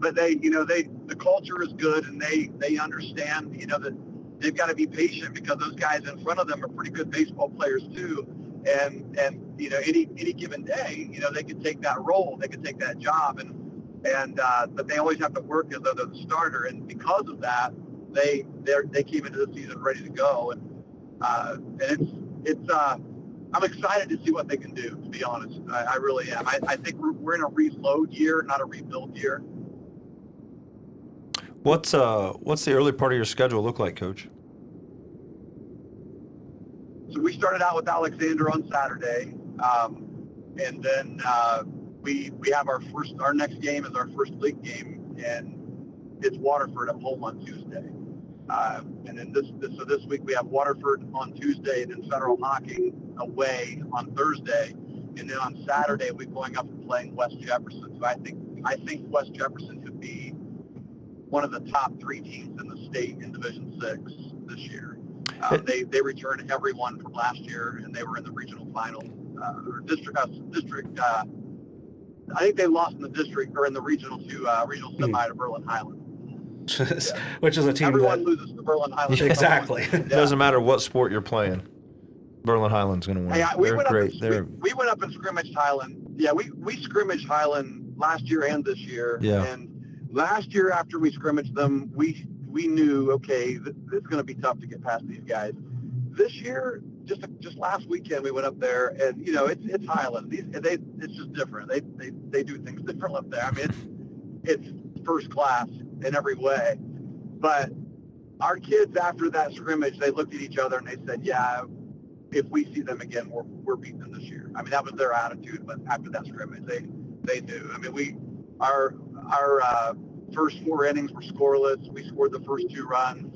the culture is good, and they understand, that they've got to be patient because those guys in front of them are pretty good baseball players too. And any given day, they could take that role, they could take that job, but they always have to work as though they're the starter. And because of that, they came into the season ready to go. And it's I'm excited to see what they can do, to be honest. I really am. I think we're in a reload year, not a rebuild year. What's the early part of your schedule look like, Coach? So we started out with Alexander on Saturday, and then we have our next game is our first league game, and it's Waterford at home on Tuesday. And then this week we have Waterford on Tuesday, and then Federal Hocking away on Thursday, and then on Saturday we're going up and playing West Jefferson. So I think West Jefferson could be one of the top 3 teams in the state in Division 6 this year. They returned everyone from last year, and they were in the regional final or district. I think they lost in the district or in the regional to regional semi to Berlin Highland. Which is a team everyone loses to Berlin Highland. Exactly. It doesn't matter what sport you're playing. Berlin Highland's going to win. Yeah, we went great. We went up and scrimmaged Highland. Yeah, we scrimmaged Highland last year and this year. Yeah. And last year after we scrimmaged them, we knew, okay, it's going to be tough to get past these guys. This year, just last weekend, we went up there, and it's Highland. It's just different. They do things different up there. I mean, it's first class in every way. But our kids, after that scrimmage, they looked at each other and they said, yeah, if we see them again, we're beating them this year. I mean, that was their attitude. But after that scrimmage, they knew. I mean, our first 4 innings were scoreless. We scored the first 2 runs.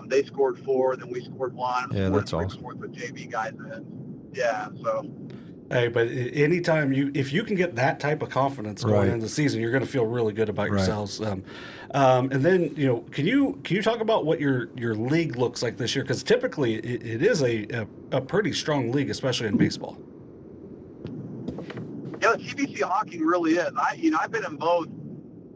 They scored 4, then we scored 1. Yeah, that's awesome. Scored with JV guys in. Yeah, so. Hey, but anytime if you can get that type of confidence going into the season, you're going to feel really good about yourselves. And then, can you talk about what your league looks like this year? Because typically it is a pretty strong league, especially in baseball. Yeah, TBC Hockey really is. I've been in both,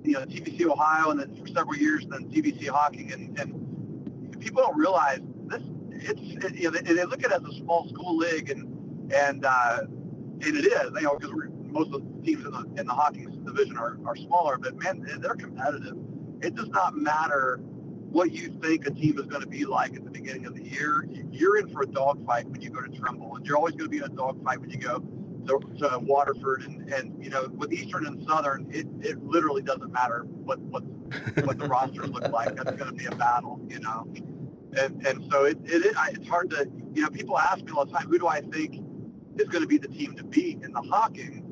TBC Ohio, and then for several years, and then TBC Hockey, and people don't realize this. They look at it as a small school league, and it is, because most of the teams in the hockey division are smaller, but man, they're competitive. It does not matter what you think a team is going to be like at the beginning of the year. You're in for a dogfight when you go to Trumbull, and you're always going to be in a dogfight when you go to Waterford, and with Eastern and Southern, it literally doesn't matter what the rosters look like. That's going to be a battle, and so it's hard to, people ask me all the time, who do I think is going to be the team to beat in the hockey?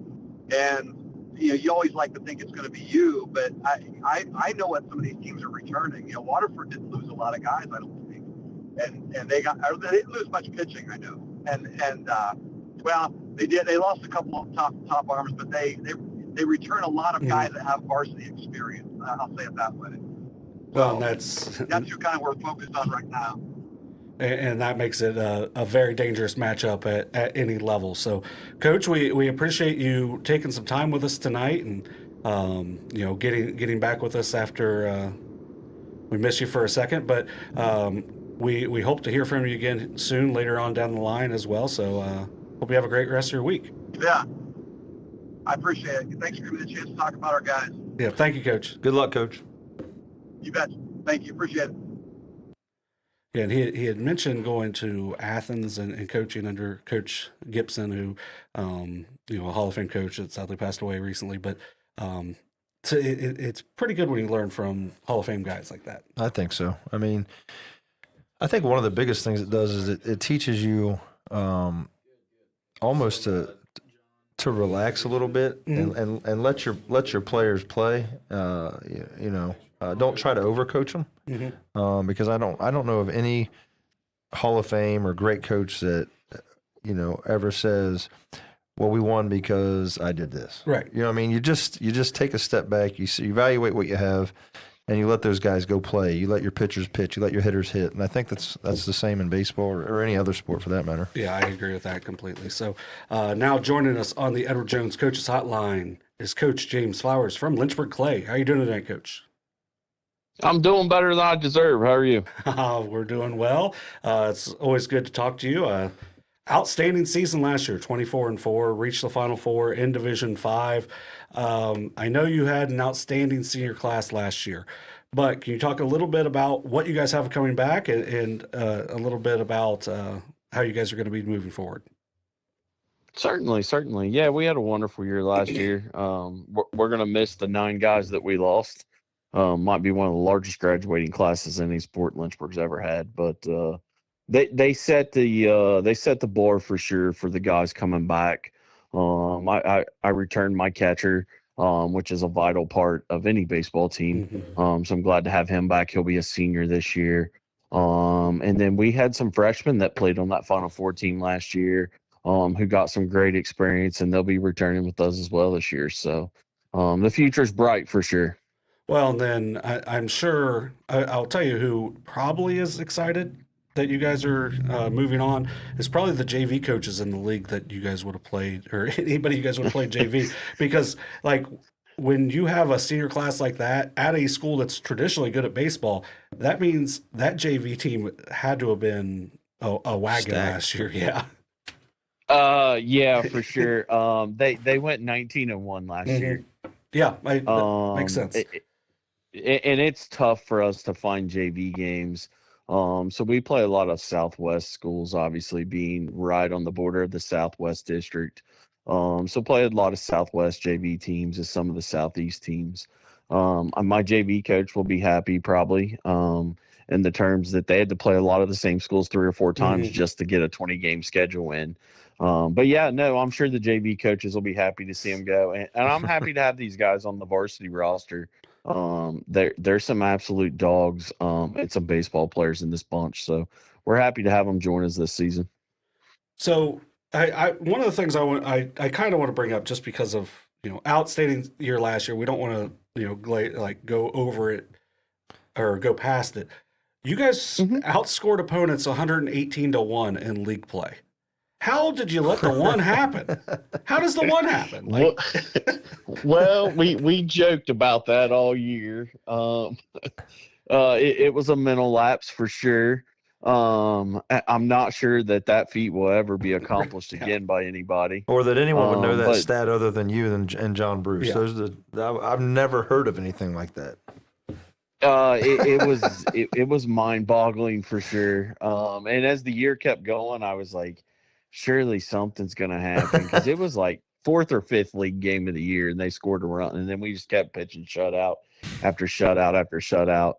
And you always like to think it's going to be you, but I know what some of these teams are returning. Waterford didn't lose a lot of guys, I don't think, and they didn't lose much pitching, I know, and well, they did. They lost a couple of top arms, but they return a lot of guys that have varsity experience. I'll say it that way. Well, So that's what kind of we're focused on right now. And that makes it a very dangerous matchup at any level. So, Coach, we appreciate you taking some time with us tonight, and getting back with us after we missed you for a second. But we hope to hear from you again soon, later on down the line as well. So, hope you have a great rest of your week. Yeah, I appreciate it. Thanks for giving me a chance to talk about our guys. Yeah, thank you, Coach. Good luck, Coach. You bet. Thank you. Appreciate it. Yeah, and he had mentioned going to Athens and coaching under Coach Gibson, who, a Hall of Fame coach that sadly passed away recently. But so it's pretty good when you learn from Hall of Fame guys like that. I think so. I mean, I think one of the biggest things it does is it teaches you almost to relax a little bit and let your players play. Don't try to overcoach them, because I don't know of any Hall of Fame or great coach that ever says, "Well, we won because I did this." Right. You mean, you just take a step back, you evaluate what you have, and you let those guys go play. You let your pitchers pitch. You let your hitters hit. And I think that's the same in baseball or any other sport for that matter. Yeah, I agree with that completely. So now joining us on the Edward Jones Coaches Hotline is Coach James Flowers from Lynchburg-Clay. How are you doing tonight, Coach? I'm doing better than I deserve. How are you? We're doing well. It's always good to talk to you. Outstanding season last year, 24-4, reached the Final Four in Division 5. I know you had an outstanding senior class last year, but can you talk a little bit about what you guys have coming back and a little bit about how you guys are going to be moving forward? Certainly. Yeah, we had a wonderful year last year. We're going to miss the 9 guys that we lost. Might be one of the largest graduating classes any sport Lynchburg's ever had, but they set the bar for sure for the guys coming back. I returned my catcher, which is a vital part of any baseball team. So I'm glad to have him back. He'll be a senior this year. And then we had some freshmen that played on that Final Four team last year, who got some great experience, and they'll be returning with us as well this year. So the future's bright for sure. Well, and then I'm sure I'll tell you who probably is excited that you guys are moving on is probably the JV coaches in the league that you guys would have played, or anybody you guys would have played JV, because like when you have a senior class like that at a school that's traditionally good at baseball, that means that JV team had to have been a wagon last year. Yeah. Yeah, for sure. They went 19-1 last year. Yeah, that makes sense. And it's tough for us to find JV games. So we play a lot of Southwest schools, obviously being right on the border of the Southwest District. So play a lot of Southwest JV teams as some of the Southeast teams. My JV coach will be happy probably in the terms that they had to play a lot of the same schools 3 or 4 times just to get a 20-game schedule in. But yeah, no, I'm sure the JV coaches will be happy to see them go. And I'm happy to have these guys on the varsity roster. There's some absolute dogs and some baseball players in this bunch. So we're happy to have them join us this season. So I one of the things I kind of want to bring up, just because of, outstanding year last year, we don't want to, go over it or go past it. You guys outscored opponents 118-1 in league play. How did you let the one happen? How does the one happen? Well, we joked about that all year. It was a mental lapse for sure. I'm not sure that feat will ever be accomplished again by anybody, or that anyone would know that stat other than you and John Bruce. Yeah. I've never heard of anything like that. It was mind-boggling for sure. And as the year kept going, I was like, surely something's going to happen, because it was like 4th or 5th league game of the year, and they scored a run, and then we just kept pitching shutout after shutout after shutout.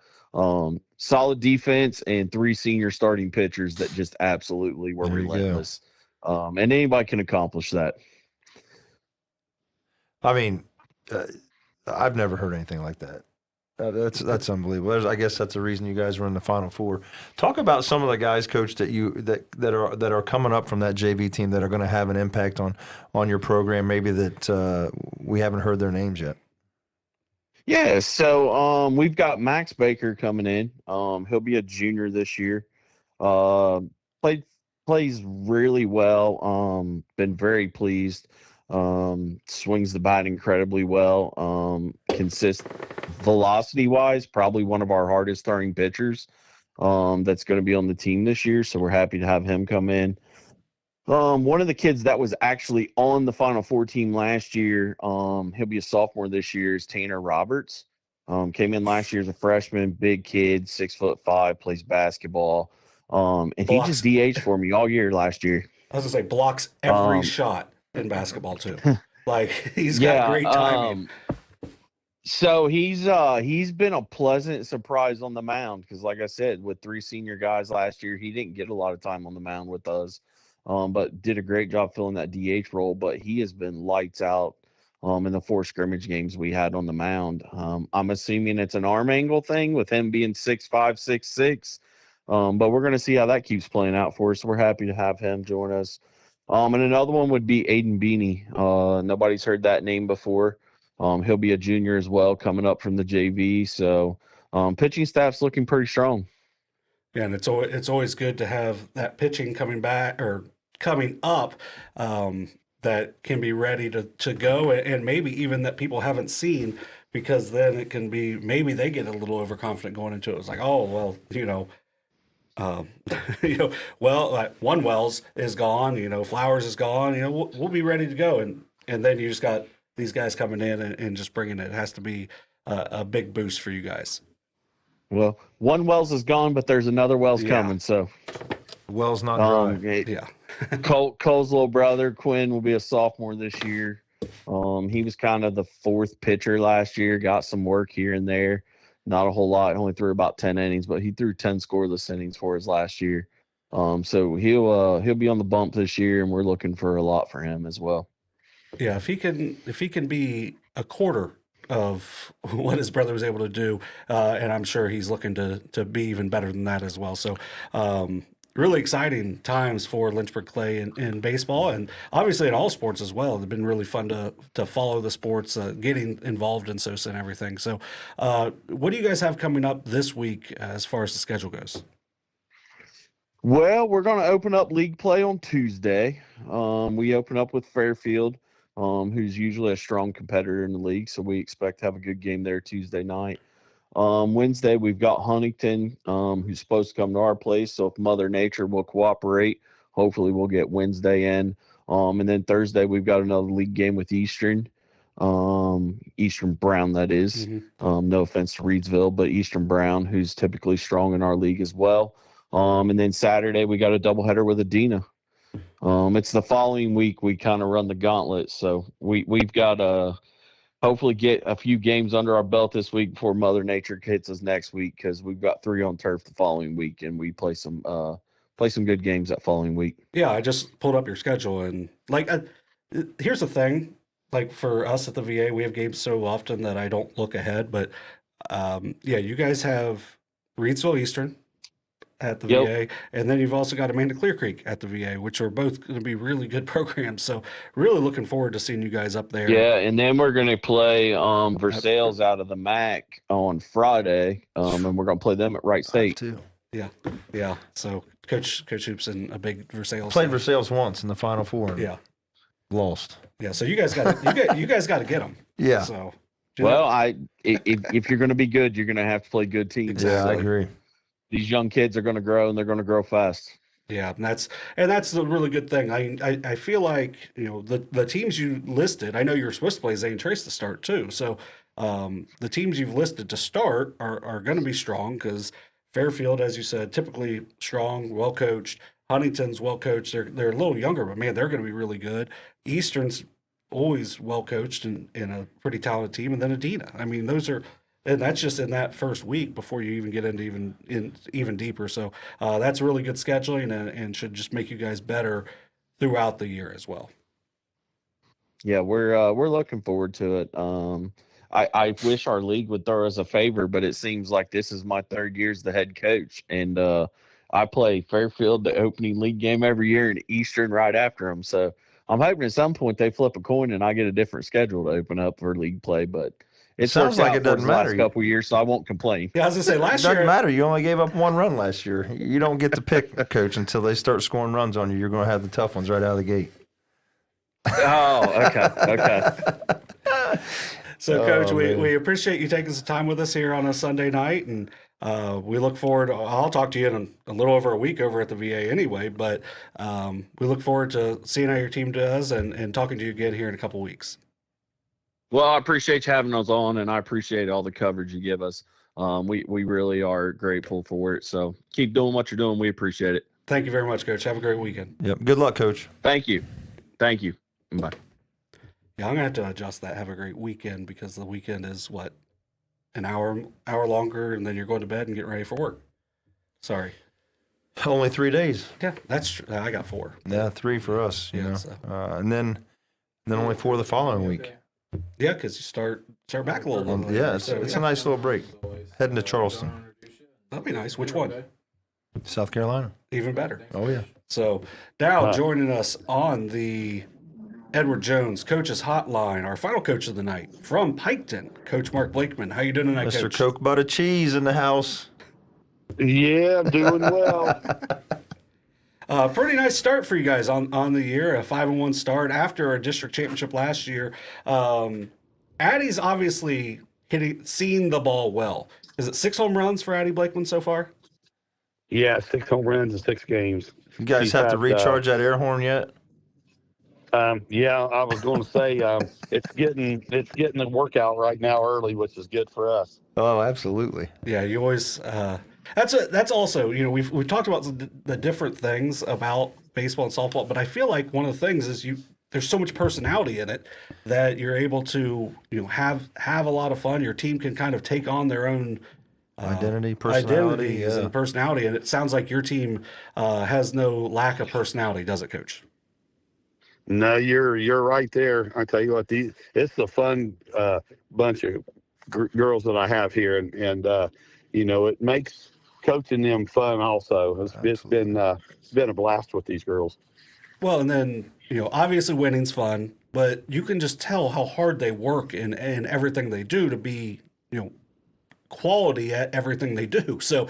Solid defense and 3 senior starting pitchers that just absolutely were relentless. And anybody can accomplish that. I mean, I've never heard anything like that. That's unbelievable. I guess that's the reason you guys were in the Final Four. Talk about some of the guys, Coach, that are coming up from that JV team that are going to have an impact on your program. Maybe that we haven't heard their names yet. Yeah, so we've got Max Baker coming in. He'll be a junior this year. Uh, plays really well. Been very pleased. Swings the bat incredibly well. Velocity wise, probably one of our hardest throwing pitchers. That's going to be on the team this year. So we're happy to have him come in. One of the kids that was actually on the Final Four team last year, he'll be a sophomore this year, is Tanner Roberts. Came in last year as a freshman, big kid, 6'5", plays basketball. And he just DH'd for me all year last year. I was gonna say blocks every shot in basketball too. Like he's got great timing. So he's been a pleasant surprise on the mound because, like I said, with 3 senior guys last year, he didn't get a lot of time on the mound with us. But did a great job filling that DH role. But he has been lights out in the 4 scrimmage games we had on the mound. I'm assuming it's an arm angle thing with him being 6'5", 6'6". But we're going to see how that keeps playing out for us. We're happy to have him join us. And another one would be Aiden Beanie. Nobody's heard that name before. He'll be a junior as well, coming up from the JV. So pitching staff's looking pretty strong. Yeah, and it's always good to have that pitching coming back or coming up that can be ready to go, and maybe even that people haven't seen, because then it can be maybe they get a little overconfident going into it. It's like, oh well, one Wells is gone, Flowers is gone, we'll be ready to go, and then you just got these guys coming in and just bringing it. It has to be a big boost for you guys. Well, one Wells is gone, but there's another Wells coming. So Wells not dry. Yeah. Cole's little brother Quinn will be a sophomore this year. He was kind of the 4th pitcher last year. Got some work here and there, not a whole lot. Only threw about 10 innings, but he threw 10 scoreless innings for us last year. So he'll be on the bump this year, and we're looking for a lot for him as well. Yeah, if he can be a quarter of what his brother was able to do, and I'm sure he's looking to be even better than that as well. So really exciting times for Lynchburg-Clay in baseball, and obviously in all sports as well. It's been really fun to follow the sports, getting involved in SOSA and everything. So what do you guys have coming up this week as far as the schedule goes? Well, we're going to open up league play on Tuesday. We open up with Fairfield, who's usually a strong competitor in the league, so we expect to have a good game there Tuesday night. Wednesday, we've got Huntington, who's supposed to come to our place, so if Mother Nature will cooperate, hopefully we'll get Wednesday in. And then Thursday, we've got another league game with Eastern Brown, that is. Mm-hmm. No offense to Reedsville, but Eastern Brown, who's typically strong in our league as well. And then Saturday, we got a doubleheader with Adena. It's the following week we kind of run the gauntlet, so we've got to hopefully get a few games under our belt this week before Mother Nature hits us next week, because we've got 3 on turf the following week, and we play some good games that following week. Yeah, I just pulled up your schedule, and here's the thing, for us at the VA, we have games so often that I don't look ahead, but you guys have Reedsville Eastern at the VA, and then you've also got Amanda Clear Creek at the VA, which are both going to be really good programs. So really looking forward to seeing you guys up there. Yeah, and then we're going to play Versailles out of the MAC on Friday, and we're going to play them at Wright State too. Yeah. So Coach Hoops in a big Versailles. Played Versailles once in the Final Four. Yeah, lost. Yeah, so you guys got to get them. Yeah. So if you're going to be good, you're going to have to play good teams. Exactly. Yeah, I agree. These young kids are going to grow, and they're going to grow fast. Yeah, and that's the really good thing. I feel like the teams you listed. I know you're supposed to play Zane Trace to start too. So the teams you've listed to start are going to be strong, because Fairfield, as you said, typically strong, well coached. Huntington's well coached. They're a little younger, but man, they're going to be really good. Eastern's always well coached and a pretty talented team, and then Adena. I mean, those are. And that's just in that first week before you even get into even deeper. So that's really good scheduling and should just make you guys better throughout the year as well. Yeah, we're looking forward to it. I wish our league would throw us a favor, but it seems like this is my 3rd year as the head coach, and I play Fairfield the opening league game every year and Eastern right after them. So I'm hoping at some point they flip a coin and I get a different schedule to open up for league play, but It's sounds like it doesn't matter. Last couple of years, so I won't complain. Yeah, I was gonna say last It year doesn't matter. You only gave up 1 run last year. You don't get to pick a coach until they start scoring runs on you. You're going to have the tough ones right out of the gate. Oh, okay. So, Coach, we appreciate you taking some time with us here on a Sunday night, and we look forward. I'll talk to you in a little over a week over at the VA anyway, but we look forward to seeing how your team does and talking to you again here in a couple weeks. Well, I appreciate you having us on, and I appreciate all the coverage you give us. We really are grateful for it. So keep doing what you're doing. We appreciate it. Thank you very much, Coach. Have a great weekend. Yep. Good luck, Coach. Thank you. Bye. Yeah, I'm gonna have to adjust that. Have a great weekend, because the weekend is what, an hour longer, and then you're going to bed and getting ready for work. Sorry. Only 3 days. Yeah, that's true. I got 4. Yeah, 3 for us. You know, so. and then only 4 the following week. Yeah, because you start back a little bit. Yeah, it's a nice little break. Heading to Charleston. That'd be nice. Which one? South Carolina. Even better. Oh yeah. So now joining us on the Edward Jones Coaches Hotline, our final coach of the night from Piketon, Coach Mark Blakeman. How you doing tonight, Mr. Coach? Coke Butter Cheese in the house. Yeah, I'm doing well. Pretty nice start for you guys on the year, a 5-1 start after a district championship last year. Addie's obviously seeing the ball well. Is it 6 home runs for Addie Blakeman so far? Yeah, 6 home runs in 6 games. You guys have to recharge that air horn yet? Yeah, I was going to say it's getting the workout right now early, which is good for us. Oh, absolutely. Yeah, you always. That's also, we've talked about the different things about baseball and softball, but I feel like one of the things is there's so much personality in it that you're able to have a lot of fun. Your team can kind of take on their own identities and personality, and it sounds like your team has no lack of personality, does it, Coach? No, you're right there. I tell you what, it's a fun bunch of girls that I have here, and it makes coaching them fun. Also, it's been a blast with these girls. Well, and then obviously winning's fun, but you can just tell how hard they work in everything they do to be quality at everything they do. So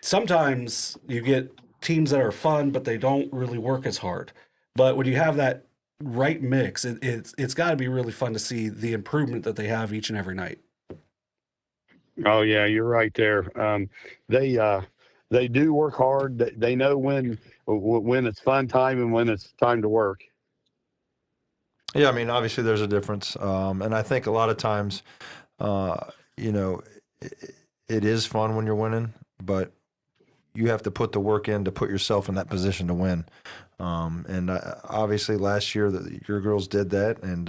sometimes you get teams that are fun, but they don't really work as hard. But when you have that right mix, it's got to be really fun to see the improvement that they have each and every night. Oh yeah, you're right there. They do work hard. They know when it's fun time and when it's time to work. Yeah, I mean, obviously there's a difference, and I think a lot of times, it is fun when you're winning, but you have to put the work in to put yourself in that position to win. And obviously last year your girls did that, and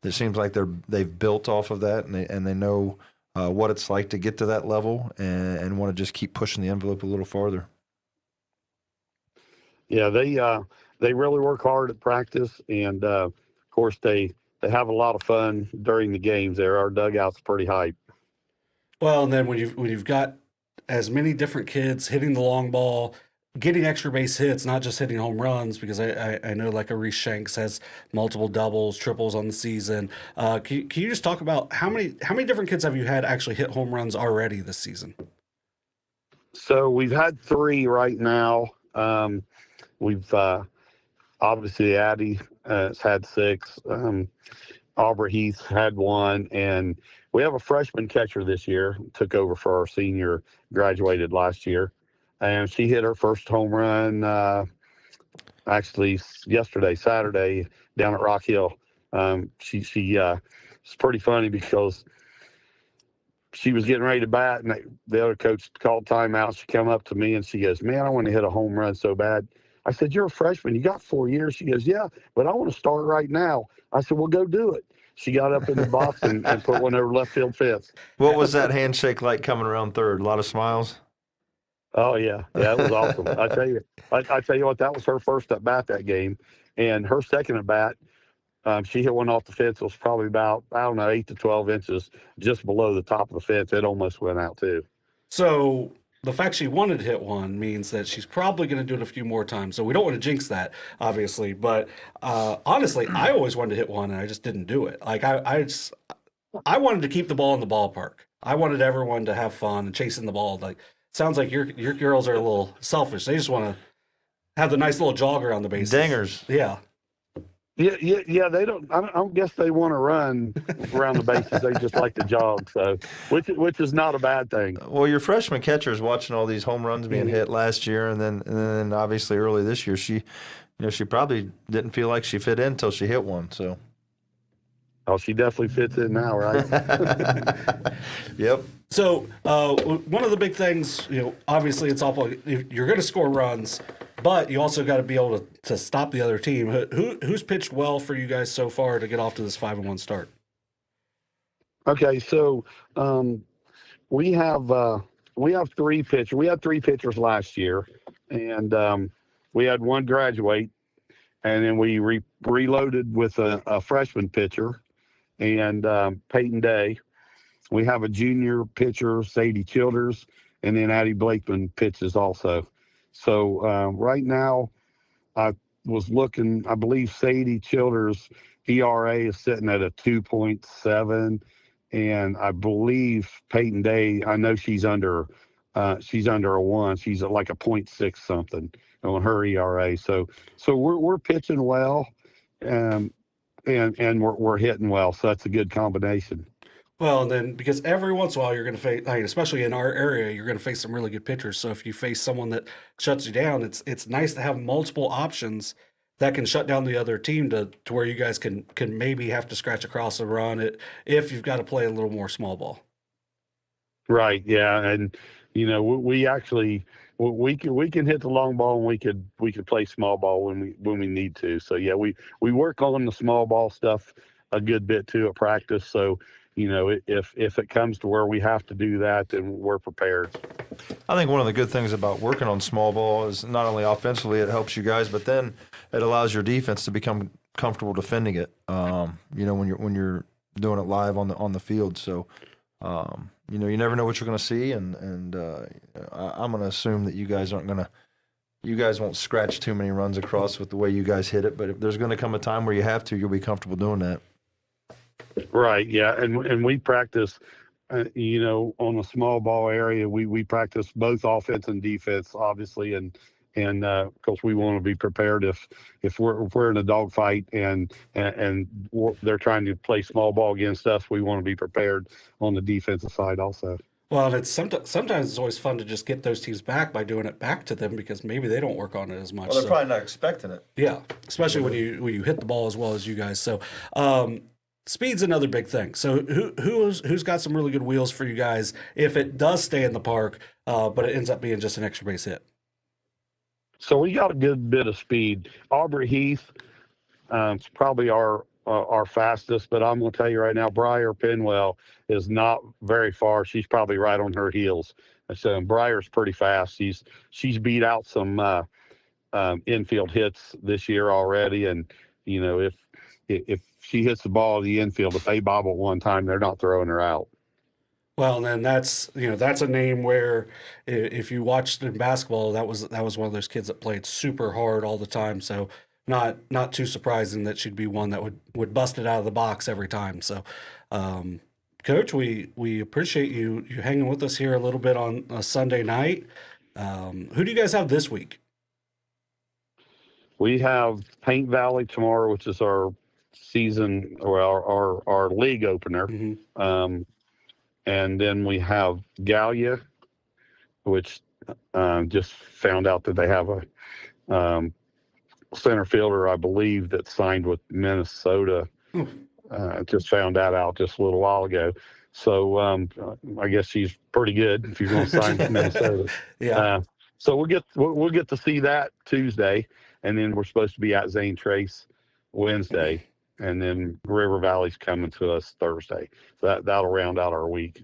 it seems like they've built off of that, and they know what it's like to get to that level and want to just keep pushing the envelope a little farther. Yeah, they really work hard at practice, and of course they have a lot of fun during the games. Our dugout's pretty hype. Well, and then when you've got as many different kids hitting the long ball, getting extra base hits, not just hitting home runs, because I know like a Reese Shanks has multiple doubles, triples on the season. Can you just talk about how many different kids have you had actually hit home runs already this season? So we've had 3 right now. We've obviously Addie has had 6. Aubrey Heath had 1, and we have a freshman catcher this year, took over for our senior, graduated last year, and she hit her first home run actually yesterday, Saturday, down at Rock Hill. It's pretty funny because she was getting ready to bat, and the other coach called timeout. She came up to me and she goes, "Man, I want to hit a home run so bad." I said, "You're a freshman. You got 4 years." She goes, "Yeah, but I want to start right now." I said, "Well, go do it." She got up in the box and put one over left field fence. What was that handshake like coming around third? A lot of smiles? Oh, yeah. Yeah, it was awesome. I tell you what, that was her first at bat that game. And her second at bat, she hit one off the fence. It was probably about, 8 to 12 inches just below the top of the fence. It almost went out, too. So the fact she wanted to hit one means that she's probably going to do it a few more times. So we don't want to jinx that, obviously. But honestly, I always wanted to hit one, and I just didn't do it. Like I wanted to keep the ball in the ballpark. I wanted everyone to have fun and chasing the ball. Like, sounds like your girls are a little selfish. They just want to have the nice little jog around the bases. Dingers. Yeah. Yeah. They don't. I don't guess they want to run around the bases. They just like to jog. So, which is not a bad thing. Well, your freshman catcher is watching all these home runs being hit last year, and then obviously early this year, she probably didn't feel like she fit in until she hit one. So. Oh, she definitely fits in now, right? Yep. So one of the big things, obviously it's awful. You're going to score runs, but you also got to be able to stop the other team. Who's pitched well for you guys so far to get off to this 5-1 start? Okay, so we have 3 pitchers. We had 3 pitchers last year, and we had one graduate, and then we reloaded with a freshman pitcher. And Peyton Day. We have a junior pitcher, Sadie Childers, and then Addie Blakeman pitches also. So right now, I was looking, I believe Sadie Childers' ERA is sitting at a 2.7, and I believe Peyton Day, I know she's under a 1. She's at like a 0.6 something on her ERA. So we're pitching well. And we're hitting well, so that's a good combination. Well, and then because every once in a while you're going to face, especially in our area, you're going to face some really good pitchers. So if you face someone that shuts you down, it's nice to have multiple options that can shut down the other team to where you guys can maybe have to scratch across and run it if you've got to play a little more small ball. Right. Yeah, and we actually. We can hit the long ball, and we could play small ball when we need to. So yeah, we work on the small ball stuff a good bit too at practice. So if it comes to where we have to do that, then we're prepared. I think one of the good things about working on small ball is not only offensively it helps you guys, but then it allows your defense to become comfortable defending it. When you're doing it live on the field. So. You never know what you're going to see, and I'm going to assume that you guys won't scratch too many runs across with the way you guys hit it. But if there's going to come a time where you have to, you'll be comfortable doing that. Right. Yeah, and we practice, on the small ball area, we practice both offense and defense, obviously, and of course we want to be prepared if we're in a dogfight and they're trying to play small ball against us, we want to be prepared on the defensive side also. Well, and it's sometimes it's always fun to just get those teams back by doing it back to them because maybe they don't work on it as much. Well, they're probably not expecting it. Yeah, especially when you hit the ball as well as you guys. So speed's another big thing. So who's got some really good wheels for you guys if it does stay in the park, but it ends up being just an extra base hit? So we got a good bit of speed. Aubrey Heath, it's probably our fastest, but I'm going to tell you right now, Briar Penwell is not very far. She's probably right on her heels. So Briar's pretty fast. She's beat out some infield hits this year already, and if she hits the ball in the infield, if they bobble one time, they're not throwing her out. Well, and then that's a name where if you watched in basketball, that was one of those kids that played super hard all the time. So not too surprising that she'd be one that would bust it out of the box every time. So, Coach, we appreciate you hanging with us here a little bit on a Sunday night. Who do you guys have this week? We have Paint Valley tomorrow, which is our season or our league opener. Mm-hmm. And then we have Gallia, which just found out that they have a center fielder, I believe, that signed with Minnesota. Just found that out just a little while ago. So I guess she's pretty good if you're going to sign with Minnesota. Yeah. So we'll get to see that Tuesday, and then we're supposed to be at Zane Trace Wednesday. And then River Valley's coming to us Thursday. So that'll round out our week.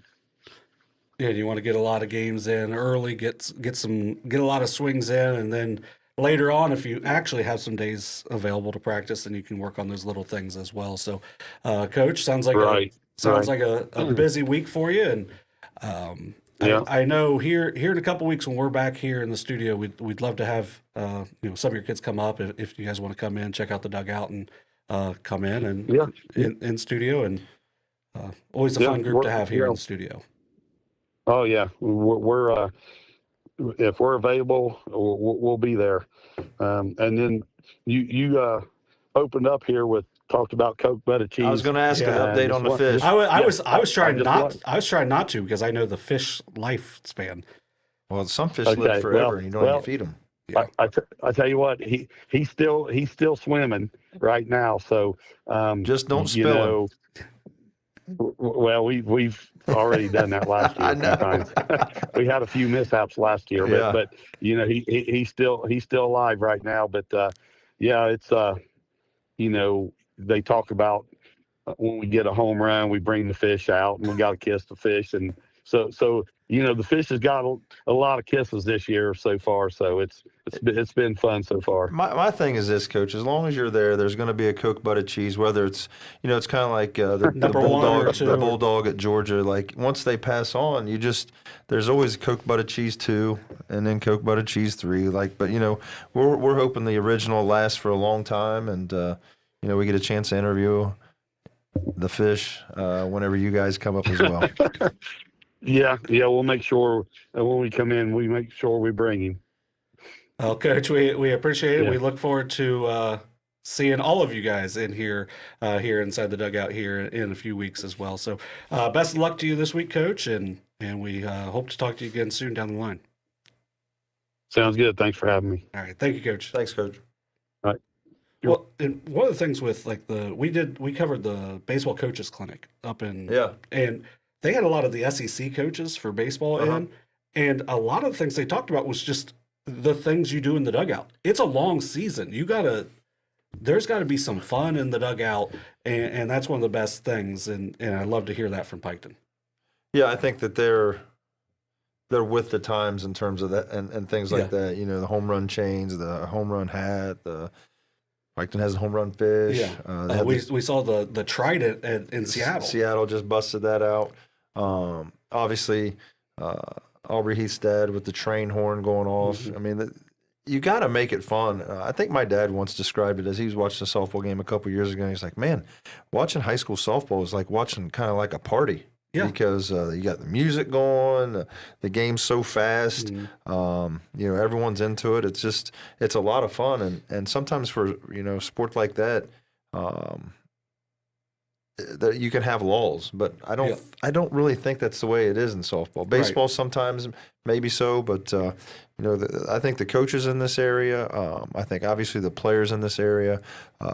Yeah, you want to get a lot of games in early, get a lot of swings in, and then later on, if you actually have some days available to practice, then you can work on those little things as well. So, Coach, sounds like a busy week for you, and I know here in a couple weeks when we're back here in the studio, we'd love to have some of your kids come up if you guys want to come in, check out the dugout, and come in and in studio, and always a fun group to have here in the studio. Oh yeah, we're if we're available, we'll be there. And then you opened up here with talked about Coke butter cheese. I was going to ask an update on the fish. I was trying not to because I know the fish lifespan. Well, some fish live forever, and you don't even feed them. Yeah. I tell you what, he's still swimming right now. So just don't spill him. Well, we've already done that last year. Sometimes we had a few mishaps last year, but he's still alive right now. But it's they talk about when we get a home run, we bring the fish out and we got to kiss the fish, and so the fish has got a lot of kisses this year so far. So it's been fun so far. My thing is this, Coach. As long as you're there's going to be a Coke butted cheese. Whether it's it's kind of like the bulldog at Georgia. Like once they pass on, there's always Coke butted cheese 2, and then Coke butted cheese 3. But we're hoping the original lasts for a long time, and we get a chance to interview the fish whenever you guys come up as well. Yeah, we'll make sure when we come in, we make sure we bring him. Well, Coach, we appreciate it. Yeah. We look forward to seeing all of you guys in here inside the dugout here in a few weeks as well. So best of luck to you this week, Coach, and we hope to talk to you again soon down the line. Sounds good. Thanks for having me. All right. Thank you, Coach. Thanks, Coach. All right. Well, and one of the things with we covered the baseball coaches clinic up in and they had a lot of the SEC coaches for baseball in, and a lot of the things they talked about was just the things you do in the dugout. It's a long season. There's got to be some fun in the dugout, and that's one of the best things. And I love to hear that from Piketon. Yeah, I think that they're with the times in terms of that and things like that. The home run chains, the home run hat, Piketon has a home run fish. Yeah, we saw the trident in Seattle. Seattle just busted that out. Obviously, Aubrey Heathstead with the train horn going off. Mm-hmm. I mean, you got to make it fun. I think my dad once described it as he was watching a softball game a couple years ago. And he's like, man, watching high school softball is like watching kind of like a party. Yeah. Because you got the music going, the game's so fast. Mm-hmm. Everyone's into it. It's a lot of fun. And sometimes for, sport like that, that you can have lulls, but I don't really think that's the way it is in softball. Baseball sometimes maybe so, but I think the coaches in this area, I think obviously the players in this area,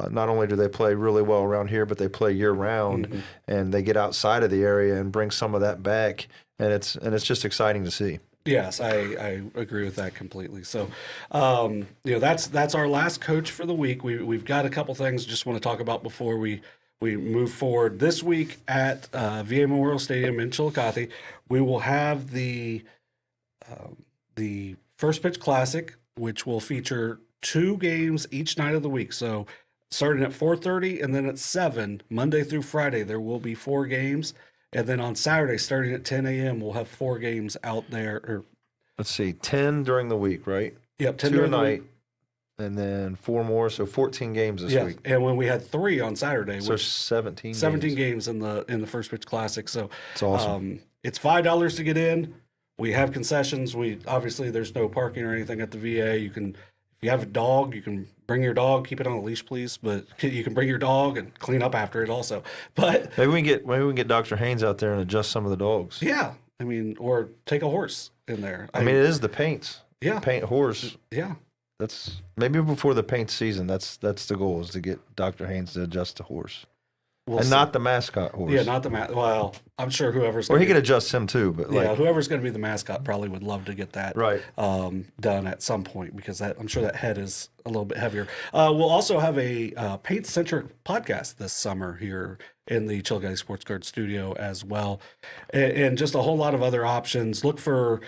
not only do they play really well around here, but they play year round, and they get outside of the area and bring some of that back, and it's just exciting to see. Yes, I agree with that completely. So, that's our last coach for the week. We've got a couple things just want to talk about before we move forward. This week at VA Memorial Stadium in Chillicothe, we will have the First Pitch Classic, which will feature 2 games each night of the week. So starting at 4:30 and then at 7, Monday through Friday, there will be 4 games. And then on Saturday, starting at 10 a.m., we'll have 4 games out there. Let's see, 10 during the week, right? Yep, 10 2 during a night. the week. And then 4 more, so 14 games this week. And when we had 3 on Saturday, so 17 games in the First Pitch Classic. So it's awesome. It's $5 to get in. We have concessions. Obviously there's no parking or anything at the VA. If you have a dog, you can bring your dog. Keep it on a leash, please. But you can bring your dog and clean up after it also. But maybe we can get Dr. Haynes out there and adjust some of the dogs. Yeah, or take a horse in there. I mean, it is the paints. Yeah, paint horse. Yeah. That's maybe before the paint season. That's the goal, is to get Dr. Haynes to adjust the horse, not the mascot horse. Yeah, not the Well, I'm sure whoever's he could adjust him too, but whoever's going to be the mascot probably would love to get that done at some point, because I'm sure that head is a little bit heavier. We'll also have a paint-centric podcast this summer here in the Chillicothe Sports Card studio as well, and just a whole lot of other options. Look for.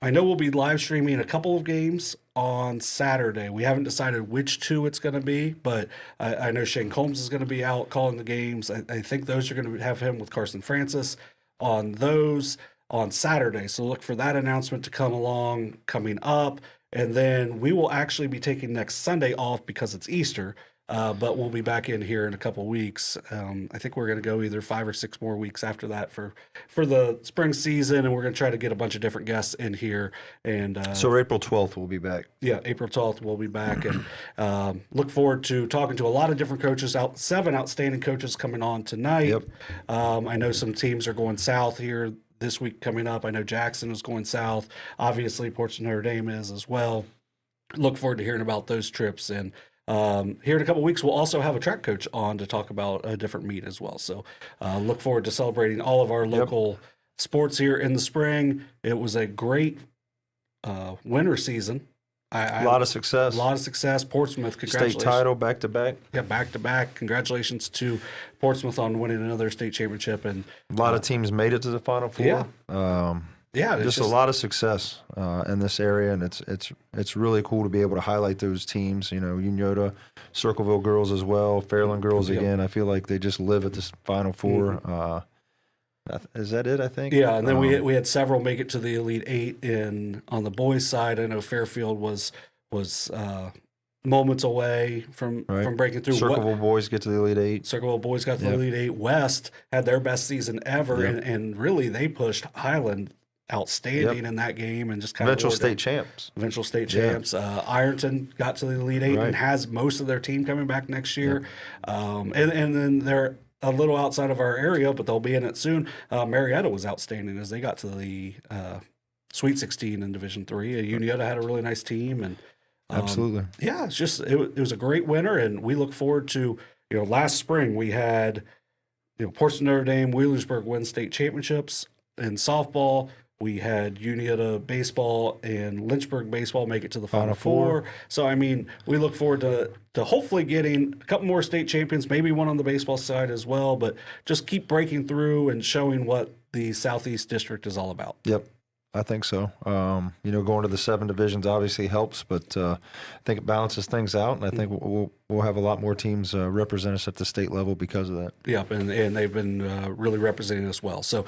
I know we'll be live streaming a couple of games on Saturday. We haven't decided which 2 it's going to be, but I know Shane Combs is going to be out calling the games. I think those are going to have him with Carson Francis on those. on Saturday. So look for that announcement to come along coming up. And then we will actually be taking next Sunday off because it's Easter. But we'll be back in here in a couple weeks. I think we're going to go either 5 or 6 more weeks after that for the spring season, and we're going to try to get a bunch of different guests in here. And so April 12th we'll be back. Yeah, April 12th we'll be back, and look forward to talking to a lot of different coaches. 7 outstanding coaches coming on tonight. Yep. I know some teams are going south here this week coming up. I know Jackson is going south. Obviously, Portsmouth Notre Dame is as well. Look forward to hearing about those trips. And here in a couple of weeks, we'll also have a track coach on to talk about a different meet as well. So look forward to celebrating all of our local sports here in the spring. It was a great winter season. A lot of success. A lot of success. Portsmouth, congratulations. State title back-to-back. Yeah, back-to-back. Congratulations to Portsmouth on winning another state championship. And a lot of teams made it to the Final Four. Yeah. Just a lot of success in this area, and it's really cool to be able to highlight those teams. You know, Unioto, Circleville girls as well, Fairland girls again. I feel like they just live at this Final Four. Is that it? I think. Yeah, and then we had several make it to the Elite Eight on the boys' side. I know Fairfield was moments away from breaking through. Circleville boys get to the Elite Eight. Circleville boys got to the Elite Eight. West had their best season ever, and really they pushed Highland outstanding in that game and just kind eventual of state champs. Eventual state champs. Ironton got to the Elite Eight and has most of their team coming back next year. And then they're a little outside of our area, but they'll be in it soon. Marietta was outstanding as they got to the Sweet 16 in Division III. Unioto had a really nice team, and absolutely, yeah, it's just it was a great winter, and we look forward to last spring we had Portsmouth Notre Dame, Wheelersburg win state championships in softball. We had Unioto baseball and Lynchburg baseball make it to the Final Four. So, I mean, we look forward to hopefully getting a couple more state champions, maybe one on the baseball side as well, but just keep breaking through and showing what the Southeast District is all about. Yep. I think so. Going to the 7 divisions obviously helps, but I think it balances things out, and I think we'll have a lot more teams represent us at the state level because of that. Yep, and they've been really representing us well. So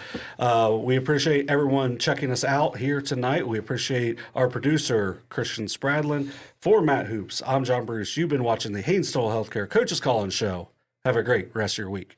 we appreciate everyone checking us out here tonight. We appreciate our producer, Christian Spradlin. For Matt Hoops, I'm John Bruce. You've been watching the Hainstoll Healthcare Coaches Call-In Show. Have a great rest of your week.